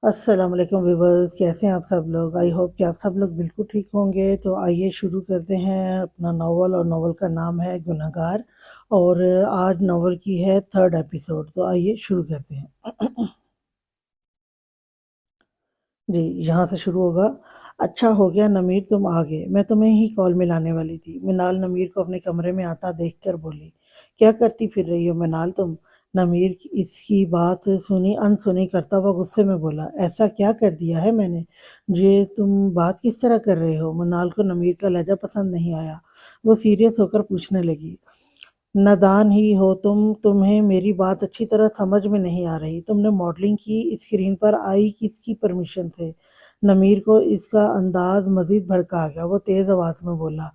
अस्सलाम वालेकुम व्यूवर्स, कैसे हैं आप सब लोग। आई होप कि आप सब लोग बिल्कुल ठीक होंगे। तो आइए शुरू करते हैं अपना नावल, और नावल का नाम है गुनहगार। और आज नावल की है थर्ड एपिसोड। तो आइए शुरू करते हैं। जी, यहाँ से शुरू होगा। अच्छा हो गया नमीर तुम आ गए, मैं तुम्हें ही कॉल मिलाने वाली थी। मिनाल नमीर को अपने कमरे में आता देखकर बोली, क्या करती फिर रही हो मिनाल तुम। नमीर इसकी बात सुनी अनसुनी करता हुआ गुस्से में बोला, ऐसा क्या कर दिया है मैंने, ये तुम बात किस तरह कर रहे हो। मिनाल को नमीर का लहजा पसंद नहीं आया। वो सीरियस होकर पूछने लगी, नादान ही हो तुम, तुम्हें मेरी बात अच्छी तरह समझ में नहीं आ रही। तुमने मॉडलिंग की, स्क्रीन पर आई किसकी परमिशन से। नमीर को इसका अंदाज मजीद भड़का गया। वो तेज आवाज में बोला,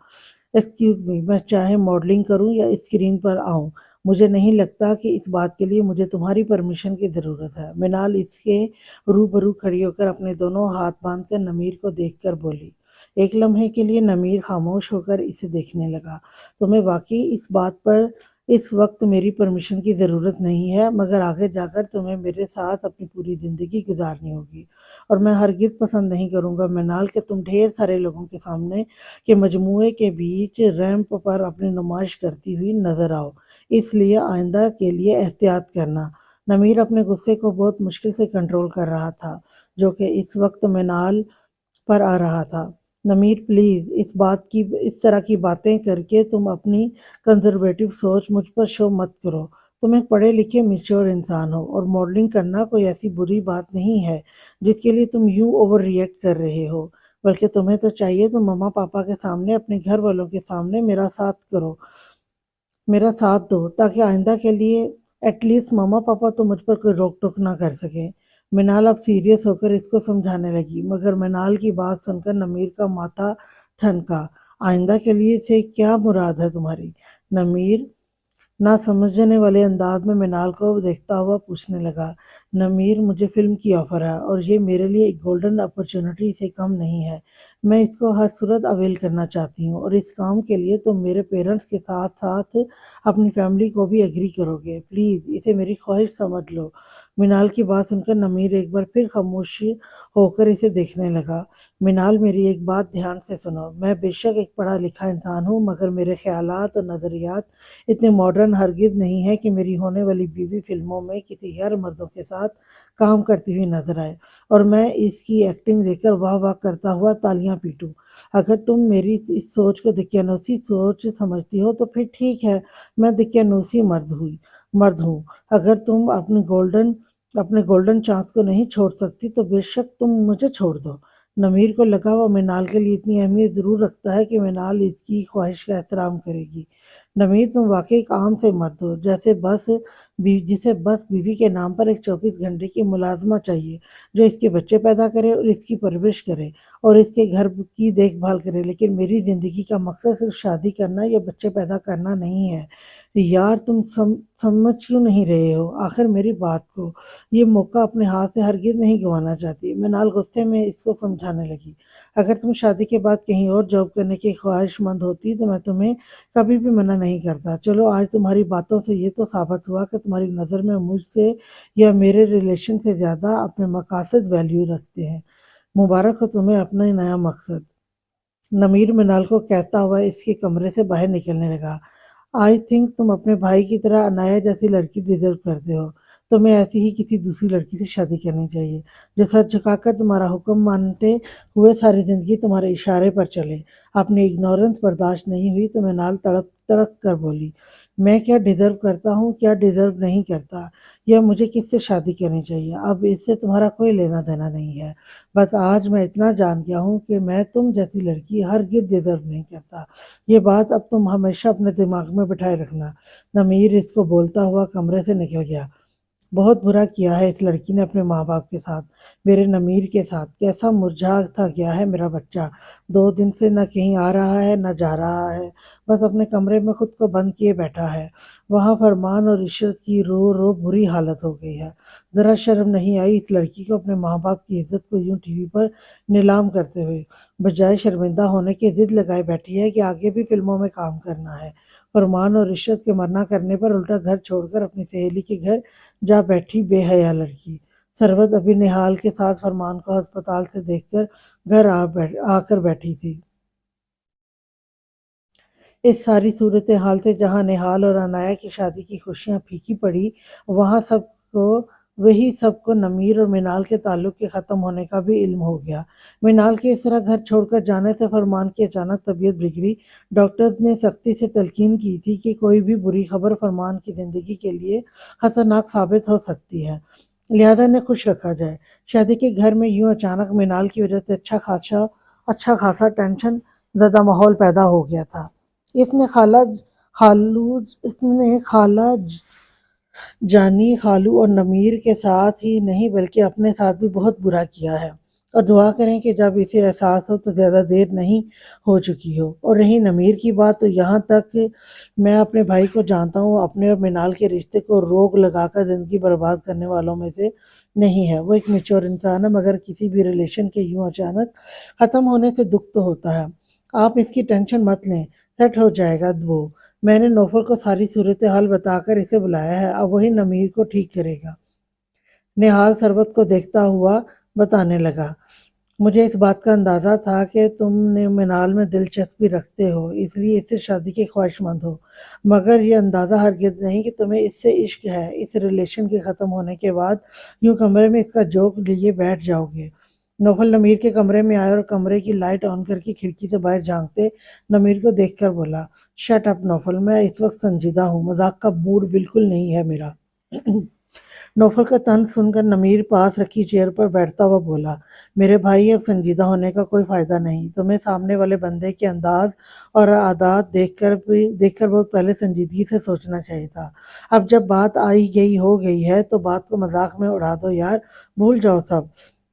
एक्सक्यूज मी, मैं चाहे मॉडलिंग करूं या स्क्रीन पर आऊं, मुझे नहीं लगता कि इस बात के लिए मुझे तुम्हारी परमिशन की ज़रूरत है। मिनाल इसके रूबरू खड़ी होकर अपने दोनों हाथ बांधकर नमीर को देखकर बोली। एक लम्हे के लिए नमीर खामोश होकर इसे देखने लगा। तुम्हें वाकई इस बात पर इस वक्त मेरी परमिशन की ज़रूरत नहीं है, मगर आगे जाकर तुम्हें मेरे साथ अपनी पूरी ज़िंदगी गुजारनी होगी, और मैं हरगिज़ पसंद नहीं करूँगा मिनाल कि तुम ढेर सारे लोगों के सामने के मजमूए के बीच रैंप पर अपनी नुमाइश करती हुई नजर आओ। इसलिए आइंदा के लिए एहतियात करना। नमीर अपने गुस्से को बहुत मुश्किल से कंट्रोल कर रहा था, जो कि इस वक्त मिनाल पर आ रहा था। नमीर प्लीज, इस तरह की बातें करके तुम अपनी कंजर्वेटिव सोच मुझ पर शो मत करो। तुम एक पढ़े लिखे मिच्योर इंसान हो, और मॉडलिंग करना कोई ऐसी बुरी बात नहीं है जिसके लिए तुम यूं ओवर रिएक्ट कर रहे हो। बल्कि तुम्हें तो चाहिए तो मम्मा पापा के सामने, अपने घर वालों के सामने मेरा साथ दो, ताकि आइंदा के लिए एटलीस्ट मम्मा पापा तो मुझ पर कोई रोक टोक ना कर सके। मिनाल अब सीरियस होकर इसको समझाने लगी, मगर मिनाल की बात सुनकर नमीर का माथा ठनका। आइंदा के लिए से क्या मुराद है तुम्हारी। नमीर ना समझने वाले अंदाज में मिनाल को देखता हुआ पूछने लगा। नमीर, मुझे फिल्म की ऑफर है, और ये मेरे लिए एक गोल्डन अपॉर्चुनिटी से कम नहीं है। मैं इसको हर सूरत अवेल करना चाहती हूँ, और इस काम के लिए तुम मेरे पेरेंट्स के साथ साथ अपनी फैमिली को भी एग्री करोगे। प्लीज़ इसे मेरी ख्वाहिश समझ लो। मिनाल की बात सुनकर नमीर एक बार फिर खामोश होकर इसे देखने लगा। मिनाल, मेरी एक बात ध्यान से सुनो। मैं बेशक एक पढ़ा लिखा इंसान हूँ, मगर मेरे ख्यालात और नज़रियात इतने मॉडर्न हरगिज नहीं है कि मेरी होने वाली बीवी फिल्मों में किसी गैर मर्दों के साथ काम करती हुई नजर आए, और मैं इसकी एक्टिंग देखकर वाह वाह करता हुआ तालियां पीटूं। अगर तुम मेरी इस सोच को दकियानूसी सोच समझती हो तो फिर ठीक है, मैं दकियानूसी मर्द हूँ। अगर तुम अपने गोल्डन चांस को नहीं छोड़ सकती तो बेशक तुम मुझे छोड़ दो। नमीर को लगा वो मिनाल के लिए इतनी अहमियत जरूर रखता है कि मिनाल इसकी ख्वाहिश का एहतराम करेगी। नवीन, तुम वाकई काम से मर्द हो, जिसे बस बीवी के नाम पर एक 24 घंटे की मुलाजमा चाहिए, जो इसके बच्चे पैदा करे और इसकी परवरिश करे और इसके घर की देखभाल करे। लेकिन मेरी जिंदगी का मकसद सिर्फ शादी करना या बच्चे पैदा करना नहीं है। यार, तुम समझ क्यों नहीं रहे हो आखिर मेरी बात को। ये मौका अपने हाथ से हरगिज नहीं गंवाना चाहती। मिनाल गुस्से में इसको समझाने लगी, अगर तुम शादी के बाद कहीं और जॉब करने की ख्वाहिशमंद होती तो मैं तुम्हें कभी भी मना नहीं करता। चलो, आज तुम्हारी बातों से ये तो साबित हुआ कि तुम्हारी नज़र में मुझसे या मेरे रिलेशन से ज़्यादा अपने मकासद वैल्यू रखते हैं। मुबारक हो तुम्हें अपना नया मकसद। नमीर मिनाल को कहता हुआ इसके कमरे से बाहर निकलने लगा। आई थिंक तुम अपने भाई की तरह अनाया जैसी लड़की डिजर्व करते हो। तुम्हें ऐसी ही किसी दूसरी लड़की से शादी करनी चाहिए, जो सर झुकाकर तुम्हारा हुक्म मानते हुए सारी जिंदगी तुम्हारे इशारे पर चले। अपनी इग्नोरेंस बर्दाश्त नहीं हुई तो मिनाल तड़प तड़प कर बोली, मैं क्या डिजर्व करता हूँ, क्या डिजर्व नहीं करता, या मुझे किससे शादी करनी चाहिए, अब इससे तुम्हारा कोई लेना देना नहीं है। बस आज मैं इतना जान गया हूँ कि मैं तुम जैसी लड़की हरगिज डिजर्व नहीं करता। ये बात अब तुम हमेशा अपने दिमाग में बिठाए रखना। नमीर इसको बोलता हुआ कमरे से निकल गया। बहुत बुरा किया है इस लड़की ने अपने माँ बाप के साथ, मेरे नमीर के साथ। कैसा मुरझा था गया है मेरा बच्चा। 2 दिन से न कहीं आ रहा है न जा रहा है, बस अपने कमरे में खुद को बंद किए बैठा है। वहाँ फरमान और इशरत की रो रो बुरी हालत हो गई है। जरा शर्म नहीं आई इस लड़की को अपने माँ बाप की इज्जत को यूं टीवी पर नीलाम करते हुए। बजाय शर्मिंदा होने की जिद लगाए बैठी है कि आगे भी फिल्मों में काम करना है। फरमान और इशरत के मना करने पर उल्टा घर छोड़कर अपनी सहेली के घर जा बैठी बेहया लड़की। ثروت ابھی نہال کے ساتھ فرمان کو ہسپتال سے دیکھ کر گھر آ کر بیٹھی تھی۔ اس ساری صورتحال سے جہاں نہال اور عنایا کی شادی کی خوشیاں پھیکی پڑی، وہاں سب کو نمیر اور منال کے تعلق کے ختم ہونے کا بھی علم ہو گیا۔ منال کے اس طرح گھر چھوڑ کر جانے سے فرمان کی اچانک طبیعت بگڑی۔ ڈاکٹرز نے سختی سے تلقین کی تھی کہ کوئی بھی بری خبر فرمان کی زندگی کے لیے خطرناک ثابت ہو سکتی ہے، لہذا انہیں خوش رکھا جائے۔ شادی کے گھر میں یوں اچانک منال کی وجہ سے اچھا خاصا ٹینشن زدہ ماحول پیدا ہو گیا تھا۔ اس نے خالہ جانی، خالو اور نمیر کے ساتھ ہی نہیں بلکہ اپنے ساتھ بھی بہت برا کیا ہے، اور دعا کریں کہ جب اسے احساس ہو تو زیادہ دیر نہیں ہو چکی ہو۔ اور رہی نمیر کی بات، تو یہاں تک میں اپنے بھائی کو جانتا ہوں، اپنے اور منال کے رشتے کو روک لگا کر زندگی برباد کرنے والوں میں سے نہیں ہے۔ وہ ایک میچور انسان ہے، مگر کسی بھی ریلیشن کے یوں اچانک ختم ہونے سے دکھ تو ہوتا ہے۔ آپ اس کی ٹینشن مت لیں، سیٹ ہو جائے گا وہ۔ میں نے نوفل کو ساری صورتحال بتا کر اسے بلایا ہے، اب وہی نمیر کو ٹھیک کرے گا۔ نہال ثروت کو دیکھتا ہوا بتانے لگا، مجھے اس بات کا اندازہ تھا کہ تم نے منال میں دلچسپی رکھتے ہو، اس لیے اس سے شادی کے خواہش مند ہو، مگر یہ اندازہ ہرگز نہیں کہ تمہیں اس سے عشق ہے۔ اس ریلیشن کے ختم ہونے کے بعد یوں کمرے میں اس کا جوک لیے بیٹھ جاؤ گے۔ نوفل نمیر کے کمرے میں آئے اور کمرے کی لائٹ آن کر کے کھڑکی سے باہر جھانکتے نمیر کو دیکھ کر بولا، شٹ اپ نوفل، میں اس وقت سنجیدہ ہوں، مذاق کا موڈ بالکل نہیں ہے میرا۔ نوفل کا طنز سن کر نمیر پاس رکھی چیئر پر بیٹھتا ہوا بولا، میرے بھائی اب سنجیدہ ہونے کا کوئی فائدہ نہیں، تمہیں سامنے والے بندے کے انداز اور عادات دیکھ کر بہت پہلے سنجیدگی سے سوچنا چاہیے تھا۔ اب جب بات ہو گئی ہے تو بات کو مذاق میں اڑا دو یار، بھول جاؤ سب۔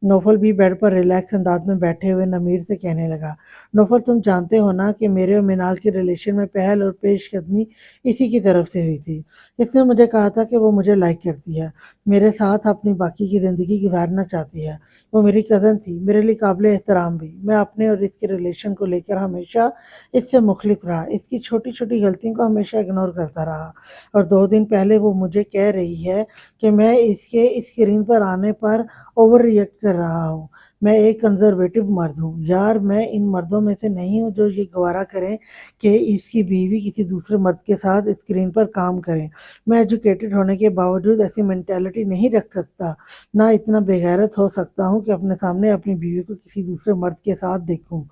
نوفل بھی بیڈ پر ریلیکس انداز میں بیٹھے ہوئے نمیر سے کہنے لگا، نوفل تم جانتے ہو نا کہ میرے اور منال کے ریلیشن میں پہل اور پیش قدمی اسی کی طرف سے ہوئی تھی۔ اس نے مجھے کہا تھا کہ وہ مجھے لائک کرتی ہے، میرے ساتھ اپنی باقی کی زندگی گزارنا چاہتی ہے۔ وہ میری کزن تھی، میرے لیے قابل احترام بھی۔ میں اپنے اور اس کے ریلیشن کو لے کر ہمیشہ اس سے مخلص رہا، اس کی چھوٹی چھوٹی غلطیوں کو ہمیشہ اگنور کرتا رہا، اور 2 دن پہلے وہ مجھے کہہ رہی ہے کہ میں اس کے اسکرین پر آنے پر اوور ریئیکٹ کر رہا ہوں۔ میں ایک کنزرویٹو مرد ہوں یار، میں ان مردوں میں سے نہیں ہوں جو یہ گوارا کریں کہ اس کی بیوی کسی دوسرے مرد کے ساتھ اسکرین پر کام کریں۔ میں ایجوکیٹڈ ہونے کے باوجود ایسی مینٹیلٹی نہیں رکھ سکتا، نہ اتنا بے غیرت ہو سکتا ہوں کہ اپنے سامنے اپنی بیوی کو کسی دوسرے مرد کے ساتھ دیکھوں۔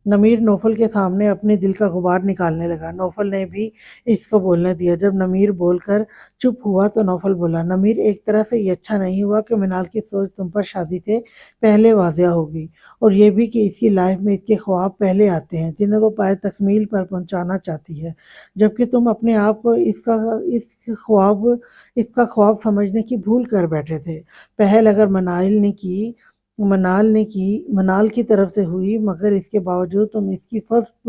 نمیر نوفل کے سامنے اپنے دل کا غبار نکالنے لگا۔ نوفل نے بھی اس کو بولنے دیا۔ جب نمیر بول کر چپ ہوا تو نوفل بولا، نمیر ایک طرح سے یہ اچھا نہیں ہوا کہ منال کی سوچ تم پر شادی سے پہلے واضح ہو گئی، اور یہ بھی کہ اس کی لائف میں اس کے خواب پہلے آتے ہیں جنہیں وہ پائے تکمیل پر پہنچانا چاہتی ہے، جبکہ تم اپنے آپ کو اس کا خواب سمجھنے کی بھول کر بیٹھے تھے۔ پہل اگر منال کی طرف سے ہوئی، مگر اس کے باوجود تم اس کی فرسٹ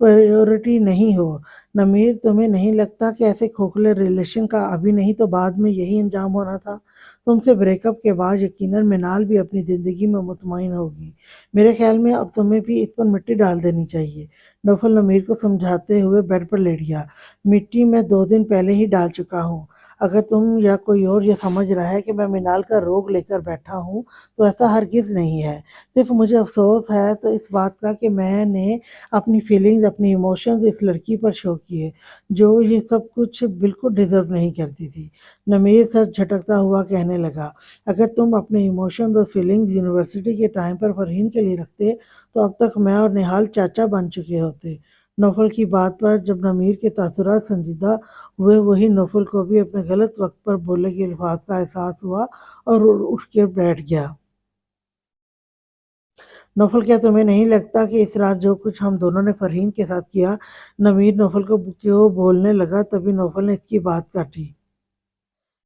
پریورٹی نہیں ہو۔ نمیر تمہیں نہیں لگتا کہ ایسے کھوکھلے ریلیشن کا ابھی نہیں تو بعد میں یہی انجام ہونا تھا؟ تم سے بریک اپ کے بعد یقیناً منال بھی اپنی زندگی میں مطمئن ہوگی۔ میرے خیال میں اب تمہیں بھی اس پر مٹی ڈال دینی چاہیے۔ نوفل نمیر کو سمجھاتے ہوئے بیڈ پر لیٹ گیا، مٹی میں 2 دن پہلے ہی ڈال چکا ہوں۔ اگر تم یا کوئی اور یہ سمجھ رہا ہے کہ میں منال کا روگ لے کر بیٹھا ہوں تو ایسا ہرگز نہیں ہے، صرف مجھے افسوس ہے تو اس بات کا کہ میں نے اپنی فیلنگز، اپنی ایموشنز اس لڑکی پر شو کیے جو یہ سب کچھ بالکل ڈیزرو نہیں کرتی تھی۔ نمیر سر جھٹکتا ہوا کہنے لگا، اگر تم اپنے ایموشنز اور فیلنگز یونیورسٹی کے ٹائم پر فرحین کے لیے رکھتے تو اب تک میں اور نہال چاچا بن چکے ہوتے۔ نوفل کی بات پر جب نمیر کے تاثرات سنجیدہ ہوئے، وہی نوفل کو بھی اپنے غلط وقت پر بولے کے الفاظ کا احساس ہوا اور اٹھ کے بیٹھ گیا۔ نوفل، کیا تمہیں نہیں لگتا کہ اس رات جو کچھ ہم دونوں نے فرحین کے ساتھ کیا؟ نمیر نوفل کو کیوں بولنے لگا، تبھی نوفل نے اس کی بات کاٹی۔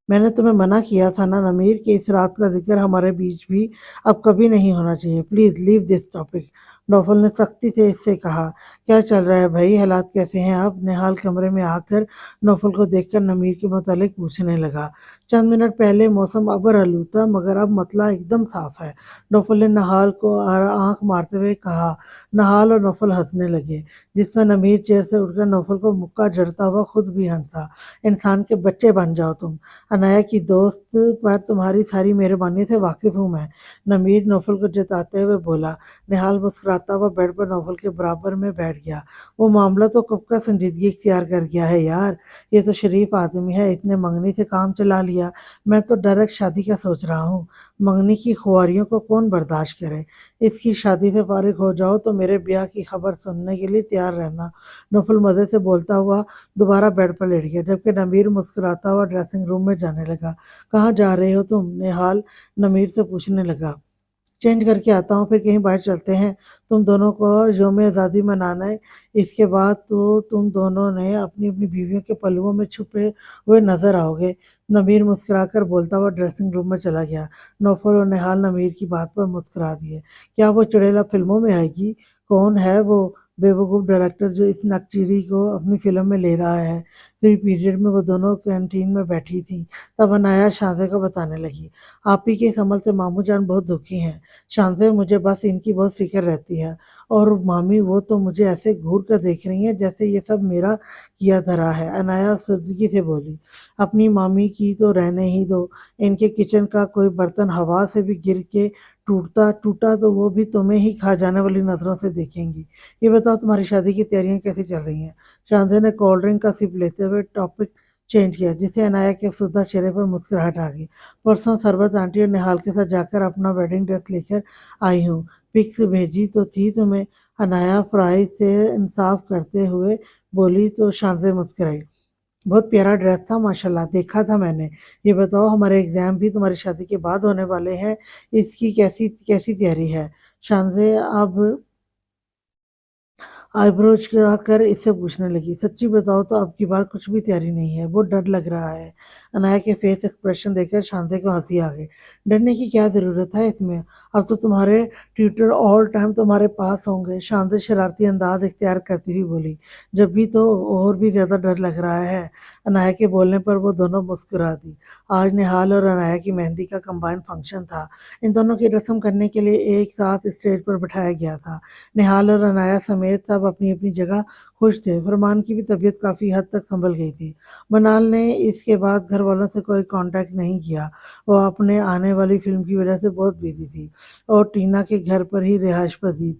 میں نے تمہیں منع کیا تھا نا نمیر کہ اس رات کا ذکر ہمارے بیچ بھی اب کبھی نہیں ہونا چاہیے، please leave this topic. Naufal ने सख्ती से इससे कहा। क्या चल रहा है भाई, हालात कैसे हैं अब? निहाल कमरे में आकर नौफल को देखकर नमीर के मुतालिक पूछने लगा। चंद मिनट पहले मौसम अबर आलूद था, मगर अब मतला एकदम साफ है, नौफल ने नहाल को आंख मारते हुए कहा। नहाल और नौफल हंसने लगे, जिसमें नमीर चेयर से उठकर नौफल को मुक्का जड़ता हुआ खुद भी हंसा। इंसान के बच्चे बन जाओ तुम, अनाया की दोस्त पर तुम्हारी सारी मेहरबानी से वाकिफ हूँ मैं, नमीर नौफल को जताते हुए बोला। निहाल मुस्कुराता हुआ बेड पर नौफल के बराबर में बैठ गया। वो मामला तो कब का संजीदगी इख्तियार कर गया है यार, ये तो शरीफ आदमी है, इतने मंगनी से काम चला लिया। मैं तो डायरेक्ट शादी का सोच रहा हूँ, मंगनी की खुआरियों को कौन बर्दाश्त करे। इसकी शादी से फारिग हो जाओ तो मेरे ब्याह की खबर सुनने के लिए तैयार रहना। नौफल मज़े से बोलता हुआ दोबारा बेड पर लेट गया, जबकि नमीर मुस्कुराता हुआ ड्रेसिंग रूम में जाने लगा। कहाँ जा रहे हो तुम? निहाल नमीर से पूछने लगा। चेंज करके आता हूँ, फिर कहीं बाहर चलते हैं, तुम दोनों को यौम आज़ादी मनाना है। इसके बाद तो तुम दोनों ने अपनी अपनी बीवियों के पल्लुओं में छुपे हुए नजर आओगे, नमीर मुस्कुराकर बोलता हुआ ड्रेसिंग रूम में चला गया। नौफल और निहाल नमीर की बात पर मुस्कुरा दिए। क्या वो चुड़ैला फिल्मों में आएगी? कौन है वो बेवकूफ़ डायरेक्टर जो इस नकचीरी को अपनी फिल्म में ले रहा है? फिर पीरियड में वो दोनों कैंटीन में बैठी थी, तब अनाया शांते को बताने लगी। आप ही के इस अमल से मामू जान बहुत दुखी हैं। शांति, मुझे बस इनकी बहुत फिक्र रहती है। और मामी, वो तो मुझे ऐसे घूर कर देख रही हैं जैसे ये सब मेरा किया धरा है, अनाया सुर्दगी से बोली। अपनी मामी की तो रहने ही दो, इनके किचन का कोई बर्तन हवा से भी गिर के टूटता टूटा तो वो भी तुम्हें ही खा जाने वाली नजरों से देखेंगी। ये बताओ, तुम्हारी शादी की तैयारियां कैसी चल रही हैं? शांति ने कोल्ड ड्रिंक का सिप लेते हुए टॉपिक चेंज किया, जिससे अनाया के अफसरदा चेहरे पर मुस्कुराहट आ गई। परसों सरबत आंटी और निहाल के साथ जाकर अपना वेडिंग ड्रेस लेकर आई हूँ, पिक्स भेजी तो थी तुम्हें, अनाया फ्राई से इंसाफ करते हुए बोली तो शांति मुस्कुराई। बहुत प्यारा ड्रेस था माशाल्लाह, देखा था मैंने। ये बताओ, हमारे एग्जाम भी तुम्हारी शादी के बाद होने वाले हैं, इसकी कैसी कैसी तैयारी है? शांति अब आईब्रोज कर इससे पूछने लगी। सच्ची बताओ तो अब की बार कुछ भी तैयारी नहीं है, बहुत डर लग रहा है। अनाया के फेस एक्सप्रेशन देखकर शांति को हंसी आ गई। डरने की क्या जरूरत है इसमें, अब तो तुम्हारे ट्यूटर ऑल टाइम तुम्हारे पास होंगे, शांति शरारती अंदाज इख्तियार करती हुई बोली। जब भी तो और भी ज्यादा डर लग रहा है। अनाया के बोलने पर वो दोनों मुस्कुरा दी। आज निहाल और अनाया की मेहंदी का कंबाइंड फंक्शन था। इन दोनों की रस्म करने के लिए एक साथ स्टेज पर बिठाया गया था। निहाल और अनाया समेत सब अपनी अपनी जगह खुश थे। फरमान की भी तबीयत काफ़ी हद तक संभल गई थी। मनाल ने इसके बाद घर वालों से कोई कांटेक्ट नहीं किया। वो अपने आने वाली फिल्म की वजह से बहुत बिजी थी और टीना के घर पर ही रिहाइश पजीर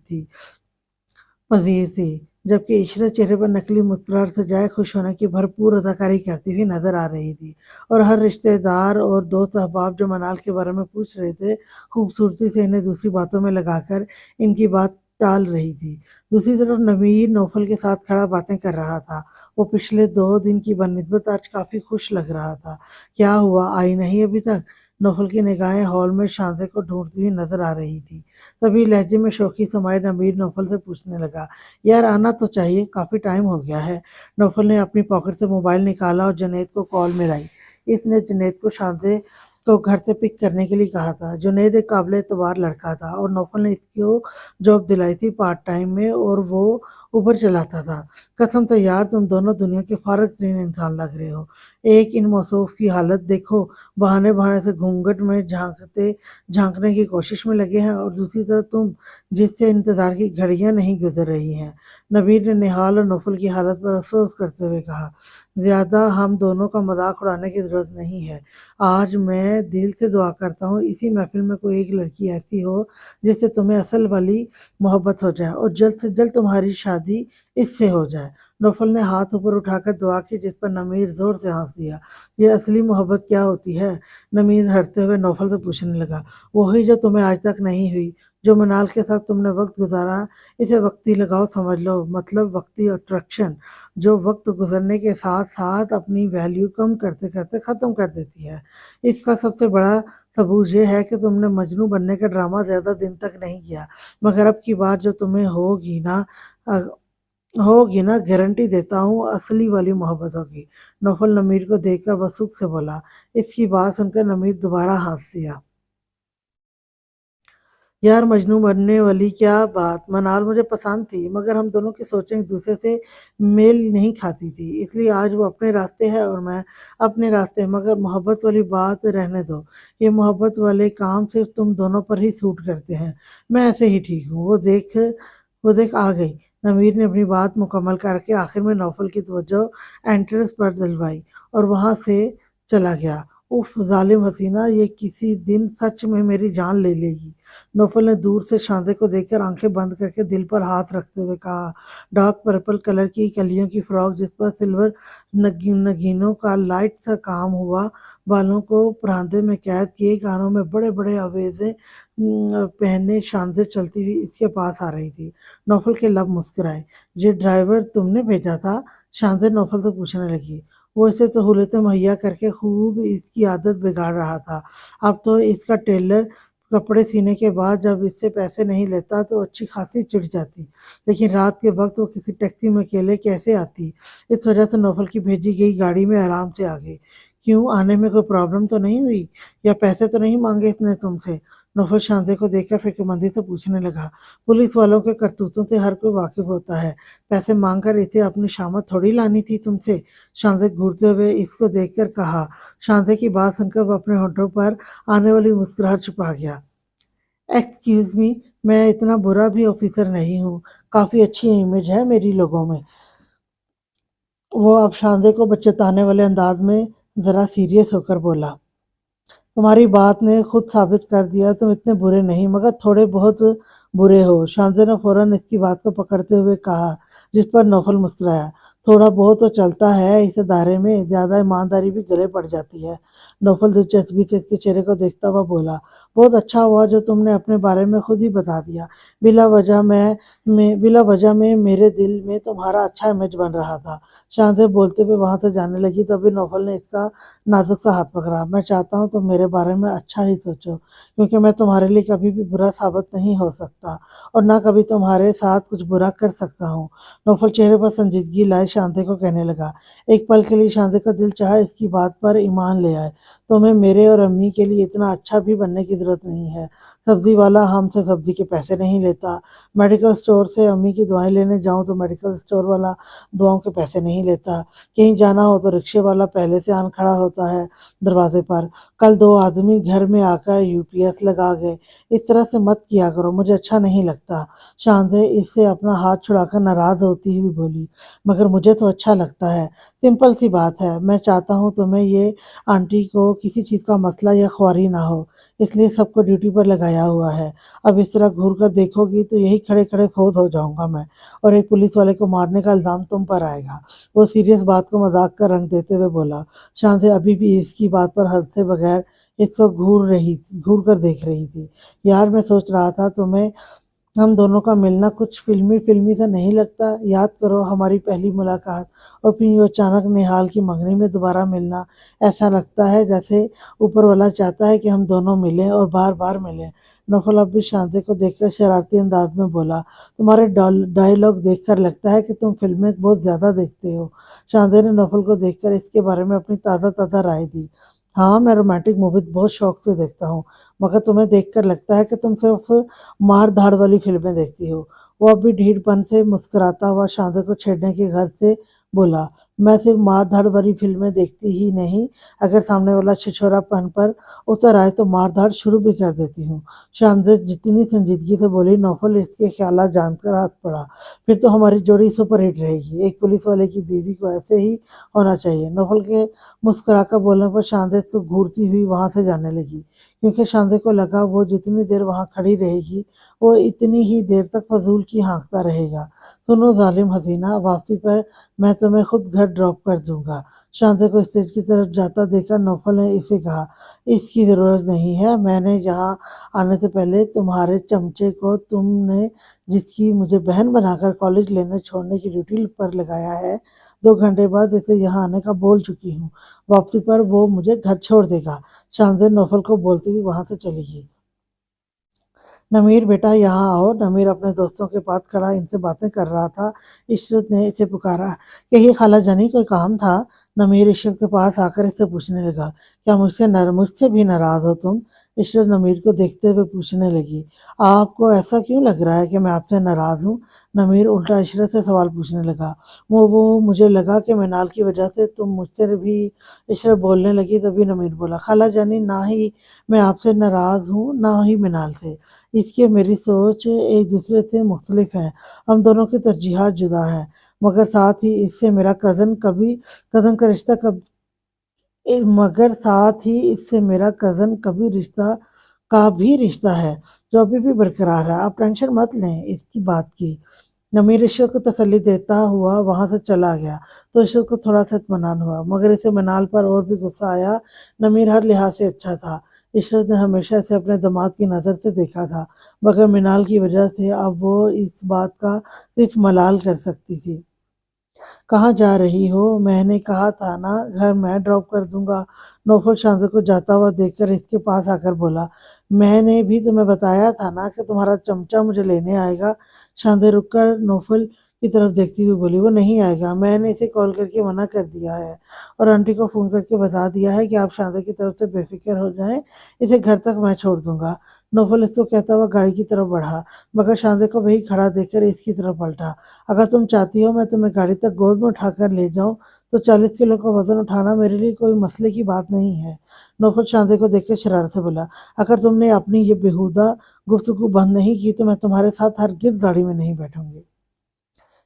थी, जबकि इशरत चेहरे पर नकली मुस्कुराहट सजाए खुश होने की भरपूर अदाकारी करती हुई नजर आ रही थी। और हर रिश्तेदार और दोस्त अहबाब जो मनाल के बारे में पूछ रहे थे, खूबसूरती से इन्हें दूसरी बातों में लगाकर इनकी बात टाल रही थी। दूसरी तरफ नवीर नौफल के साथ खड़ा बातें कर रहा था। वो पिछले 2 दिन की बनिस्बत आज काफी खुश लग रहा था। क्या हुआ, आई नहीं अभी तक? नौफल की निगाहें हॉल में शांति को ढूंढती हुई नजर आ रही थी। तभी लहजे में शौकी समाये नबीर नौफल से पूछने लगा। यार, आना तो चाहिए, काफी टाइम हो गया है। नौफल ने अपनी पॉकेट से मोबाइल निकाला और जुनैद को कॉल मिलाई। इसने जुनैद को शांति को घर से पिक करने के लिए कहा था। जुनैद एक काबिल एतबार लड़का था और नौफल ने इसको जॉब दिलाई थी पार्ट टाइम में, और वो ऊबर चलाता था। कसम से यार, तुम दोनों दुनिया के फारग तरीन इंसान लग रहे हो। एक, इन मौसूफ की हालत देखो, बहाने बहाने से घूंघट में झांकने की कोशिश में लगे हैं, और दूसरी तरफ तुम, जिससे इंतजार की घड़ियां नहीं गुजर रही हैं। नबीर ने निहाल और नौफल की हालत पर अफसोस करते हुए कहा। ज्यादा हम दोनों का मजाक उड़ाने की जरूरत नहीं है। आज मैं दिल से दुआ करता हूँ इसी महफिल में कोई एक लड़की ऐसी हो जिससे तुम्हें असल वाली मोहब्बत हो जाए, और जल्द से जल्द तुम्हारी शादी इससे हो जाए। नौफल ने हाथ ऊपर उठाकर दुआ की, जिस पर नमीर जोर से हंस दिया। ये असली मोहब्बत क्या होती है? नमीर हंसते हुए नौफल से पूछने लगा। वही जो तुम्हें आज तक नहीं हुई, जो मनाल के साथ तुमने वक्त गुजारा, इसे वक्ती लगाओ समझ लो, मतलब वक्ती अट्रैक्शन, जो वक्त गुजरने के साथ साथ अपनी वैल्यू कम करते करते ख़त्म कर देती है। इसका सबसे बड़ा सबूत ये है कि तुमने मजनू बनने का ड्रामा ज़्यादा दिन तक नहीं किया, मगर अब की बात जो तुम्हें अ, होगी ना, गारंटी देता हूँ असली वाली मोहब्बत होगी। नौफल नमीर को देखकर वसुक से बोला। इसकी बात सुनकर नमीर दोबारा हंस दिया। यार मजनू बनने वाली क्या बात, मनाल मुझे पसंद थी मगर हम दोनों की सोचें एक दूसरे से मेल नहीं खाती थी, इसलिए आज वो अपने रास्ते है और मैं अपने रास्ते, मगर मोहब्बत वाली बात रहने दो। ये मोहब्बत वाले काम सिर्फ तुम दोनों पर ही सूट करते हैं, मैं ऐसे ही ठीक हूँ। वो देख आ गई। नमीर ने अपनी बात मुकम्मल करके आखिर में नौफल की तवज्जो एंट्रेंस पर दिलवाई और वहां से चला गया। उफ जालिम हसीना, ये किसी दिन सच में मेरी जान ले लेगी। नौफल ने दूर से शांति को देखकर आंखें बंद करके दिल पर हाथ रखते हुए कहा। डार्क पर्पल कलर की कलियों की फ्रॉक जिस पर सिल्वर नगीनों का लाइट सा काम हुआ, बालों को परांदे में कैद किए, कानों में बड़े बड़े आवेज़ें पहने शांति चलती हुई इसके पास आ रही थी। नौफल के लब मुस्कुराए। ये ड्राइवर तुमने भेजा था? शांति नौफल से पूछने लगी। वो इसे सहूलतें मुहैया करके खूब इसकी आदत बिगाड़ रहा था। अब तो इसका टेलर कपड़े सीने के बाद जब इससे पैसे नहीं लेता तो अच्छी खासी चिढ़ जाती, लेकिन रात के वक्त वो किसी टैक्सी में अकेले कैसे आती। इस वजह से नौफल की भेजी गई गाड़ी में आराम से आ गई। क्यों, आने में कोई प्रॉब्लम तो नहीं हुई, या पैसे तो नहीं मांगे इसने तुमसे? नौफल शांति को देखकर फिक्रमंदी से पूछने लगा। पुलिस वालों के करतूतों से हर कोई वाकिफ होता है, पैसे मांगकर इसे अपनी शामत थोड़ी लानी थी तुमसे। शांति घूरते हुए इसको देखकर कहा। शांति की बात सुनकर वो अपने होठों पर आने वाली मुस्कुराहट छुपा गया। एक्सक्यूज मी, मैं इतना बुरा भी ऑफिसर नहीं हूँ, काफी अच्छी इमेज है मेरी लोगों में। वो अब शांति को बचताने वाले अंदाज में जरा सीरियस होकर बोला। तुम्हारी बात ने खुद साबित कर दिया तुम इतने बुरे नहीं मगर थोड़े बहुत बुरे हो। शांति ने फौरन इसकी बात को पकड़ते हुए कहा, जिस पर नौफल मुस्कुराया। थोड़ा बहुत तो चलता है इस दायरे में, ज्यादा ईमानदारी भी गले पड़ जाती है। नौफल दिलचस्पी से इसके चेहरे को देखता हुआ बोला, बहुत अच्छा हुआ जो तुमने अपने बारे में खुद ही बता दिया। बिला वजह में मेरे दिल में तुम्हारा अच्छा इमेज बन रहा था। शांति बोलते हुए वहां से जाने लगी, तभी नौफल ने इसका नाजुक सा हाथ पकड़ा। मैं चाहता हूँ तुम मेरे बारे में अच्छा ही सोचो, क्योंकि मैं तुम्हारे लिए कभी भी बुरा साबित नहीं हो सकता और ना कभी तुम्हारे साथ कुछ बुरा कर सकता हूँ। नौफल चेहरे पर संजीदगी लाए शांति को कहने लगा। एक पल के लिए शांति का दिल चाहा इसकी बात पर ईमान ले आए। तुम्हें मेरे और अम्मी के लिए इतना अच्छा भी बनने की जरूरत नहीं है। सब्जी वाला हमसे सब्जी के पैसे नहीं लेता, मेडिकल स्टोर से अम्मी की दवाएं लेने जाऊं तो मेडिकल स्टोर वाला दवाओं के पैसे नहीं लेता, कहीं जाना हो तो रिक्शे वाला पहले से आन खड़ा होता है दरवाजे पर। कल दो आदमी घर में आकर यूपीएस लगा गए। इस तरह से मत किया करो, मुझे अच्छा नहीं लगता। शांति इससे अपना हाथ छुड़ाकर नाराज होती हुई बोली, मगर मुझे तो अच्छा लगता है। सिंपल सी बात है, मैं चाहता हूँ तुम्हें ये आंटी को किसी चीज़ का मसला या ख्वारी ना हो, इसलिए सबको ड्यूटी पर लगाया हुआ है। अब इस तरह घूर कर देखोगी तो यही खड़े खड़े फोत हो जाऊंगा मैं, और एक पुलिस वाले को मारने का इल्जाम तुम पर आएगा। वो सीरियस बात को मजाक का रंग देते हुए बोला। शांति अभी भी इसकी बात पर हंसे बगैर इसको घूर कर देख रही थी। यार मैं सोच रहा था तुम्हें हम दोनों का मिलना कुछ फिल्मी फिल्मी सा नहीं लगता? याद करो हमारी पहली मुलाकात और फिर यूं अचानक निहाल की मंगनी में दोबारा मिलना। ऐसा लगता है जैसे ऊपर वाला चाहता है कि हम दोनों मिलें और बार बार मिलें। नौफल अब भी शांति को देखकर शरारती अंदाज में बोला, तुम्हारे डायलॉग देखकर लगता है कि तुम फिल्में बहुत ज्यादा देखते हो। शांति ने नौफल को देखकर इसके बारे में अपनी ताज़ा ताज़ा राय दी। हाँ, मैं रोमांटिक मूवी बहुत शौक से देखता हूँ, मगर तुम्हें देखकर लगता है कि तुम सिर्फ मार धाड़ वाली फिल्में देखती हो। वो अब भी ढीठपन से मुस्कुराता हुआ शांति को छेड़ने के घर से बोला, मैं सिर्फ मार धाड़ वाली फिल्में देखती ही नहीं, अगर सामने वाला छिछोरापन पर उतर आए तो मार धाड़ शुरू भी कर देती हूँ। शांति जितनी संजीदगी से बोली, नौफल इसके ख्यालात जानकर हाथ पड़ा। फिर तो हमारी जोड़ी सुपरहिट रहेगी, एक पुलिस वाले की बीवी को ऐसे ही होना चाहिए। नौफल के मुस्कुराकर बोलने पर शांति को घूरती हुई वहां से जाने लगी, क्योंकि शांति को लगा वो जितनी देर वहां खड़ी रहेगी वो इतनी ही देर तक फजूल की हाँकता रहेगा। सुनो जालिम हसीना, वापसी पर मैं तुम्हें खुद घर ड्रॉप कर दूंगा। शांति को स्टेज की तरफ जाता देखकर नौफल ने इसे कहा, इसकी जरूरत नहीं है, मैंने यहाँ आने से पहले तुम्हारे चमचे को तुमने जिसकी मुझे बहन बनाकर कॉलेज लेने छोड़ने की ड्यूटी पर लगाया है, 2 घंटे बाद इसे यहाँ आने का बोल चुकी हूँ। वापसी पर वो मुझे घर छोड़ देगा। शानदार नौफल को बोलती हुई वहां से चली गई। नमीर बेटा यहाँ आओ। नमीर अपने दोस्तों के पास खड़ा इनसे बातें कर रहा था। इशरत ने इसे पुकारा, कहिए खाला जानी कोई काम था? नमीर इशरत के पास आकर इससे पूछने लगा, क्या मुझसे भी नाराज हो तुम? इशरत नमीर को देखते हुए पूछने लगी, आपको ऐसा क्यों लग रहा है कि मैं आपसे नाराज़ हूँ? नमीर उल्टा इशरत से सवाल पूछने लगा। वो मुझे लगा कि मिनाल की वजह से तुम मुझसे भी। इशरत बोलने लगी, तभी नमीर बोला, खाला जानी, ना ही मैं आपसे नाराज़ हूँ ना ही मिनाल से। इसकी मेरी सोच एक दूसरे से मुख्तलिफ है। हम दोनों की तरजीहात जुदा है, मगर साथ ही इससे मेरा कज़न का रिश्ता कब मगर साथ ही इससे मेरा कज़न कभी रिश्ता का भी रिश्ता है, जो अभी भी बरकरार है। आप टेंशन मत लें इसकी बात की। नमीर इशरत को तसल्ली देता हुआ वहां से चला गया, तो इशरत को थोड़ा सा इत्मीनान हुआ, मगर इसे मिनाल पर और भी गुस्सा आया। नमीर हर लिहाज से अच्छा था। इशरत ने हमेशा से अपने दामाद की नज़र से देखा था, मगर मिनाल की वजह से अब वो इस बात का सिर्फ मलाल कर सकती थी। कहाँ जा रही हो? मैंने कहा था ना, घर मैं ड्रॉप कर दूंगा। नौफल शांति को जाता हुआ देखकर इसके पास आकर बोला, मैंने भी तुम्हें बताया था ना कि तुम्हारा चमचा मुझे लेने आएगा। शांति रुककर नौफल की तरफ देखती हुई बोली, वो नहीं आएगा, मैंने इसे कॉल करके मना कर दिया है और आंटी को फ़ोन करके बता दिया है कि आप शांति की तरफ से बेफिक्र हो जाएं, इसे घर तक मैं छोड़ दूंगा। नौफल इसको कहता हुआ गाड़ी की तरफ बढ़ा, मगर शांति को वही खड़ा देखकर इसकी तरफ पलटा। अगर तुम चाहती हो मैं तुम्हें गाड़ी तक गोद में उठाकर ले जाऊं, तो 40 किलो का वजन उठाना मेरे लिए कोई मसले की बात नहीं है। नौफल शांति को देखकर शरारत से बोला, अगर तुमने अपनी ये बेहुदा गुफ्तगू बंद नहीं की तो मैं तुम्हारे साथ हरगिज गाड़ी में नहीं बैठूंगी।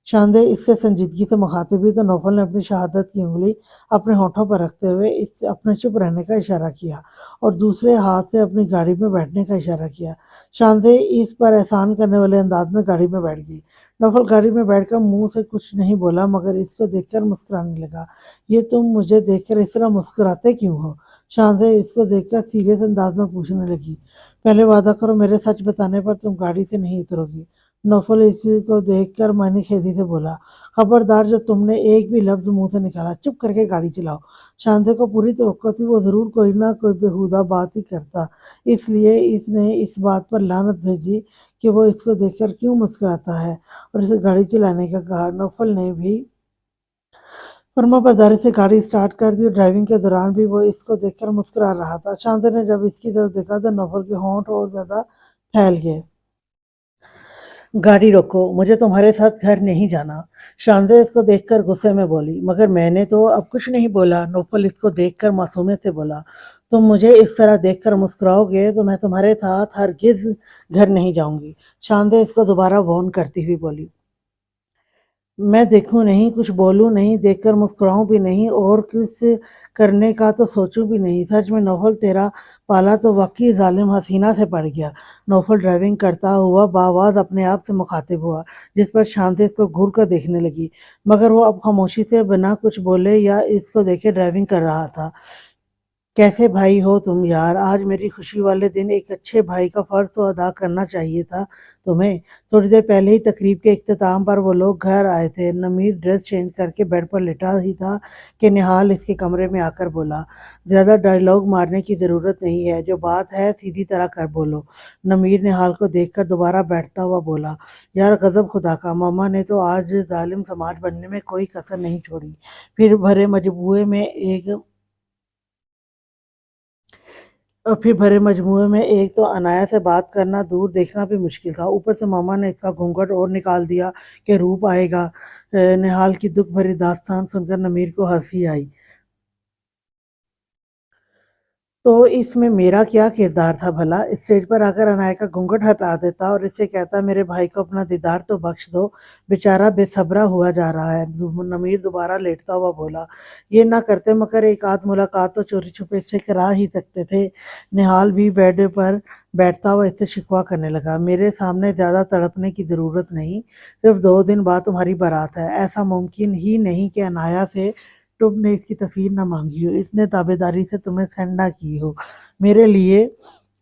शानदे इससे संजीदगी से मुखातिब हुई, तो नौफल ने अपनी शहादत की उंगली अपने होठों पर रखते हुए इससे अपने चुप रहने का इशारा किया और दूसरे हाथ से अपनी गाड़ी में बैठने का इशारा किया। शानदे इस पर एहसान करने वाले अंदाज में गाड़ी में बैठ गई। नौफल गाड़ी में बैठकर मुंह से कुछ नहीं बोला, मगर इसको देखकर मुस्कुराने लगा। ये तुम मुझे देखकर इस तरह मुस्कुराते क्यों हो? शानदे इसको देखकर सीरियस अंदाज में पूछने लगी। पहले वादा करो, मेरे सच बताने पर तुम गाड़ी से नहीं उतरोगी। नौफल इसी को देखकर मायूखेदी से बोला, खबरदार, जो तुमने एक भी लफ्ज मुंह से निकाला, चुप करके गाड़ी चलाओ। शांति को पूरी तवक्को थी वो जरूर कोई ना कोई बेहुदा बात ही करता, इसलिए इसने इस बात पर लानत भेजी कि वो इसको देखकर क्यों मुस्कुराता है और इसे गाड़ी चलाने का कहा। नौफल ने भी फर्मा बरदारी से गाड़ी स्टार्ट कर दी और ड्राइविंग के दौरान भी वो इसको देखकर मुस्कुरा रहा था। शांति ने जब इसकी तरफ देखा तो नौफल के होंठ और ज्यादा फैल गए। गाड़ी रोको, मुझे तुम्हारे साथ घर नहीं जाना। शानदे इसको देखकर गुस्से में बोली, मगर मैंने तो अब कुछ नहीं बोला। नौफल इसको देखकर मासूमियत से बोला, तुम मुझे इस तरह देखकर मुस्कुराओगे तो मैं तुम्हारे साथ हरगिज घर नहीं जाऊंगी। शानदे इसको दोबारा वार्न करती हुई बोली, मैं देखूं नहीं, कुछ बोलूं नहीं, देखकर मुस्कुराऊं भी नहीं और कुछ करने का तो सोचूं भी नहीं। सच में नौफल, तेरा पाला तो वाकई जालिम हसीना से पड़ गया। नौफल ड्राइविंग करता हुआ बावाज अपने आप से मुखातिब हुआ, जिस पर शांति इसको घूर कर देखने लगी, मगर वो अब खामोशी से बिना कुछ बोले या इसको देखे ड्राइविंग कर रहा था। कैसे भाई हो तुम यार? आज मेरी खुशी वाले दिन एक अच्छे भाई का फर्ज तो अदा करना चाहिए था तुम्हें। थोड़ी देर पहले ही तकरीब के इख्तिताम पर वो लोग घर आए थे। नमीर ड्रेस चेंज करके बेड पर लेटा ही था कि निहाल इसके कमरे में आकर बोला, ज़्यादा डायलॉग मारने की ज़रूरत नहीं है, जो बात है सीधी तरह कर बोलो। नमीर निहाल को देखकर दोबारा बैठता हुआ बोला, यार गजब खुदा का, मामा ने तो आज जालिम समाज बनने में कोई कसर नहीं छोड़ी। फिर भरे मजमूए में एक तो अनाया से बात करना दूर देखना भी मुश्किल था, ऊपर से मामा ने इसका घूंघट और निकाल दिया कि रूप आएगा। निहाल की दुख भरी दास्तान सुनकर नमीर को हंसी आई। तो इसमें मेरा क्या किरदार था भला? स्टेज पर आकर अनाया का घूंघट हटा देता और इससे कहता, मेरे भाई को अपना दीदार तो बख्श दो, बेचारा बेसब्रा हुआ जा रहा है। नमीर दोबारा लेटता हुआ बोला, ये ना करते मगर एक आध मुलाकात तो चोरी छुपे से करा ही सकते थे। निहाल भी बेड पर बैठता हुआ इससे शिकवा करने लगा, मेरे सामने ज्यादा तड़पने की जरूरत नहीं, सिर्फ 2 दिन बाद तुम्हारी बारात है, ऐसा मुमकिन ही नहीं कि अनाया से तुमने इसकी तस्वीर ना मांगी हो, इसने ताबेदारी से तुम्हें सेंड ना की हो। मेरे लिए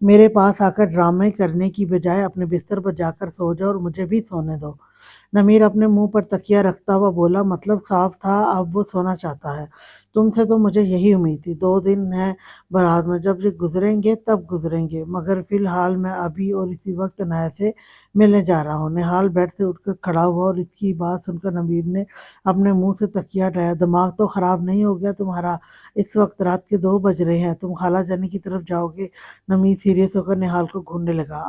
मेरे पास आकर ड्रामे करने की बजाय अपने बिस्तर पर जाकर सो जाओ और मुझे भी सोने दो। नमीर अपने मुंह पर तकिया रखता हुआ बोला, मतलब साफ था अब वो सोना चाहता है। تم سے تو مجھے یہی امید تھی۔ 2 دن ہیں بارات میں، جب یہ گزریں گے تب گزریں گے، مگر فی الحال میں ابھی اور اسی وقت عنایت سے ملنے جا رہا ہوں۔ نہال بیڈ سے اٹھ کر کھڑا ہوا اور اس کی بات سن کر نمیر نے اپنے منہ سے تکیہ ہٹایا۔ دماغ تو خراب نہیں ہو گیا تمہارا؟ اس وقت رات کے 2 بج رہے ہیں، تم خالہ جانی کی طرف جاؤ گے؟ نمیر سیریس ہو کر نہال کو گھورنے لگا۔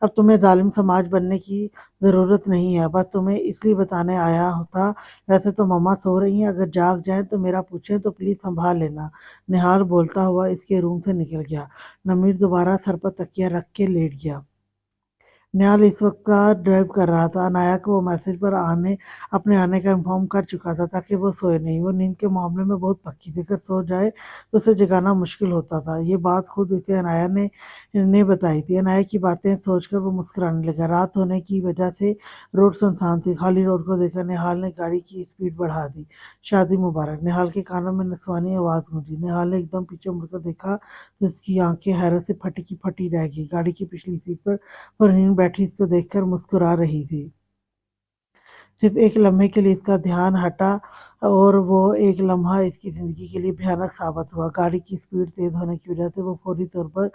اب تمہیں ظالم سماج بننے کی ضرورت نہیں ہے، بس تمہیں اس لیے بتانے آیا تھا۔ ویسے تو مما سو رہی ہیں، اگر جاگ جائیں تو میرا پوچھیں تو پلیز سنبھال لینا۔ نہال بولتا ہوا اس کے روم سے نکل گیا۔ نمیر دوبارہ سر پر تکیہ رکھ کے لیٹ گیا۔ نہال اس وقت کا ڈرائیو کر رہا تھا۔ عنایا کو وہ میسج پر اپنے آنے کا انفارم کر چکا تھا تاکہ وہ سوئے نہیں۔ وہ نیند کے معاملے میں بہت پکی تھی، اگر سو جائے تو اسے جگانا مشکل ہوتا تھا۔ یہ بات خود اسے عنایا نے بتائی تھی۔ عنایا کی باتیں سوچ کر وہ مسکرانے لگا۔ رات ہونے کی وجہ سے روڈ سنسان تھی۔ خالی روڈ کو دیکھ کر نہال نے گاڑی کی سپیڈ بڑھا دی۔ شادی مبارک! نہال کے کانوں میں نسوانی آواز گونجی۔ نہال نے ایک دم پیچھے مڑ کر دیکھا تو اس کی آنکھیں حیرت سے پھٹی کی پھٹی رہ گئی۔ گاڑی کی پچھلی سیٹ پر فرحین بیٹھی اس کو دیکھ کر مسکرا رہی تھی۔ صرف ایک لمحے کے لیے اس کا دھیان ہٹا اور وہ ایک لمحہ اس کی زندگی کے لیے بھیانک ثابت ہوا۔ گاڑی کی سپیڈ تیز ہونے کی وجہ سے وہ فوری طور پر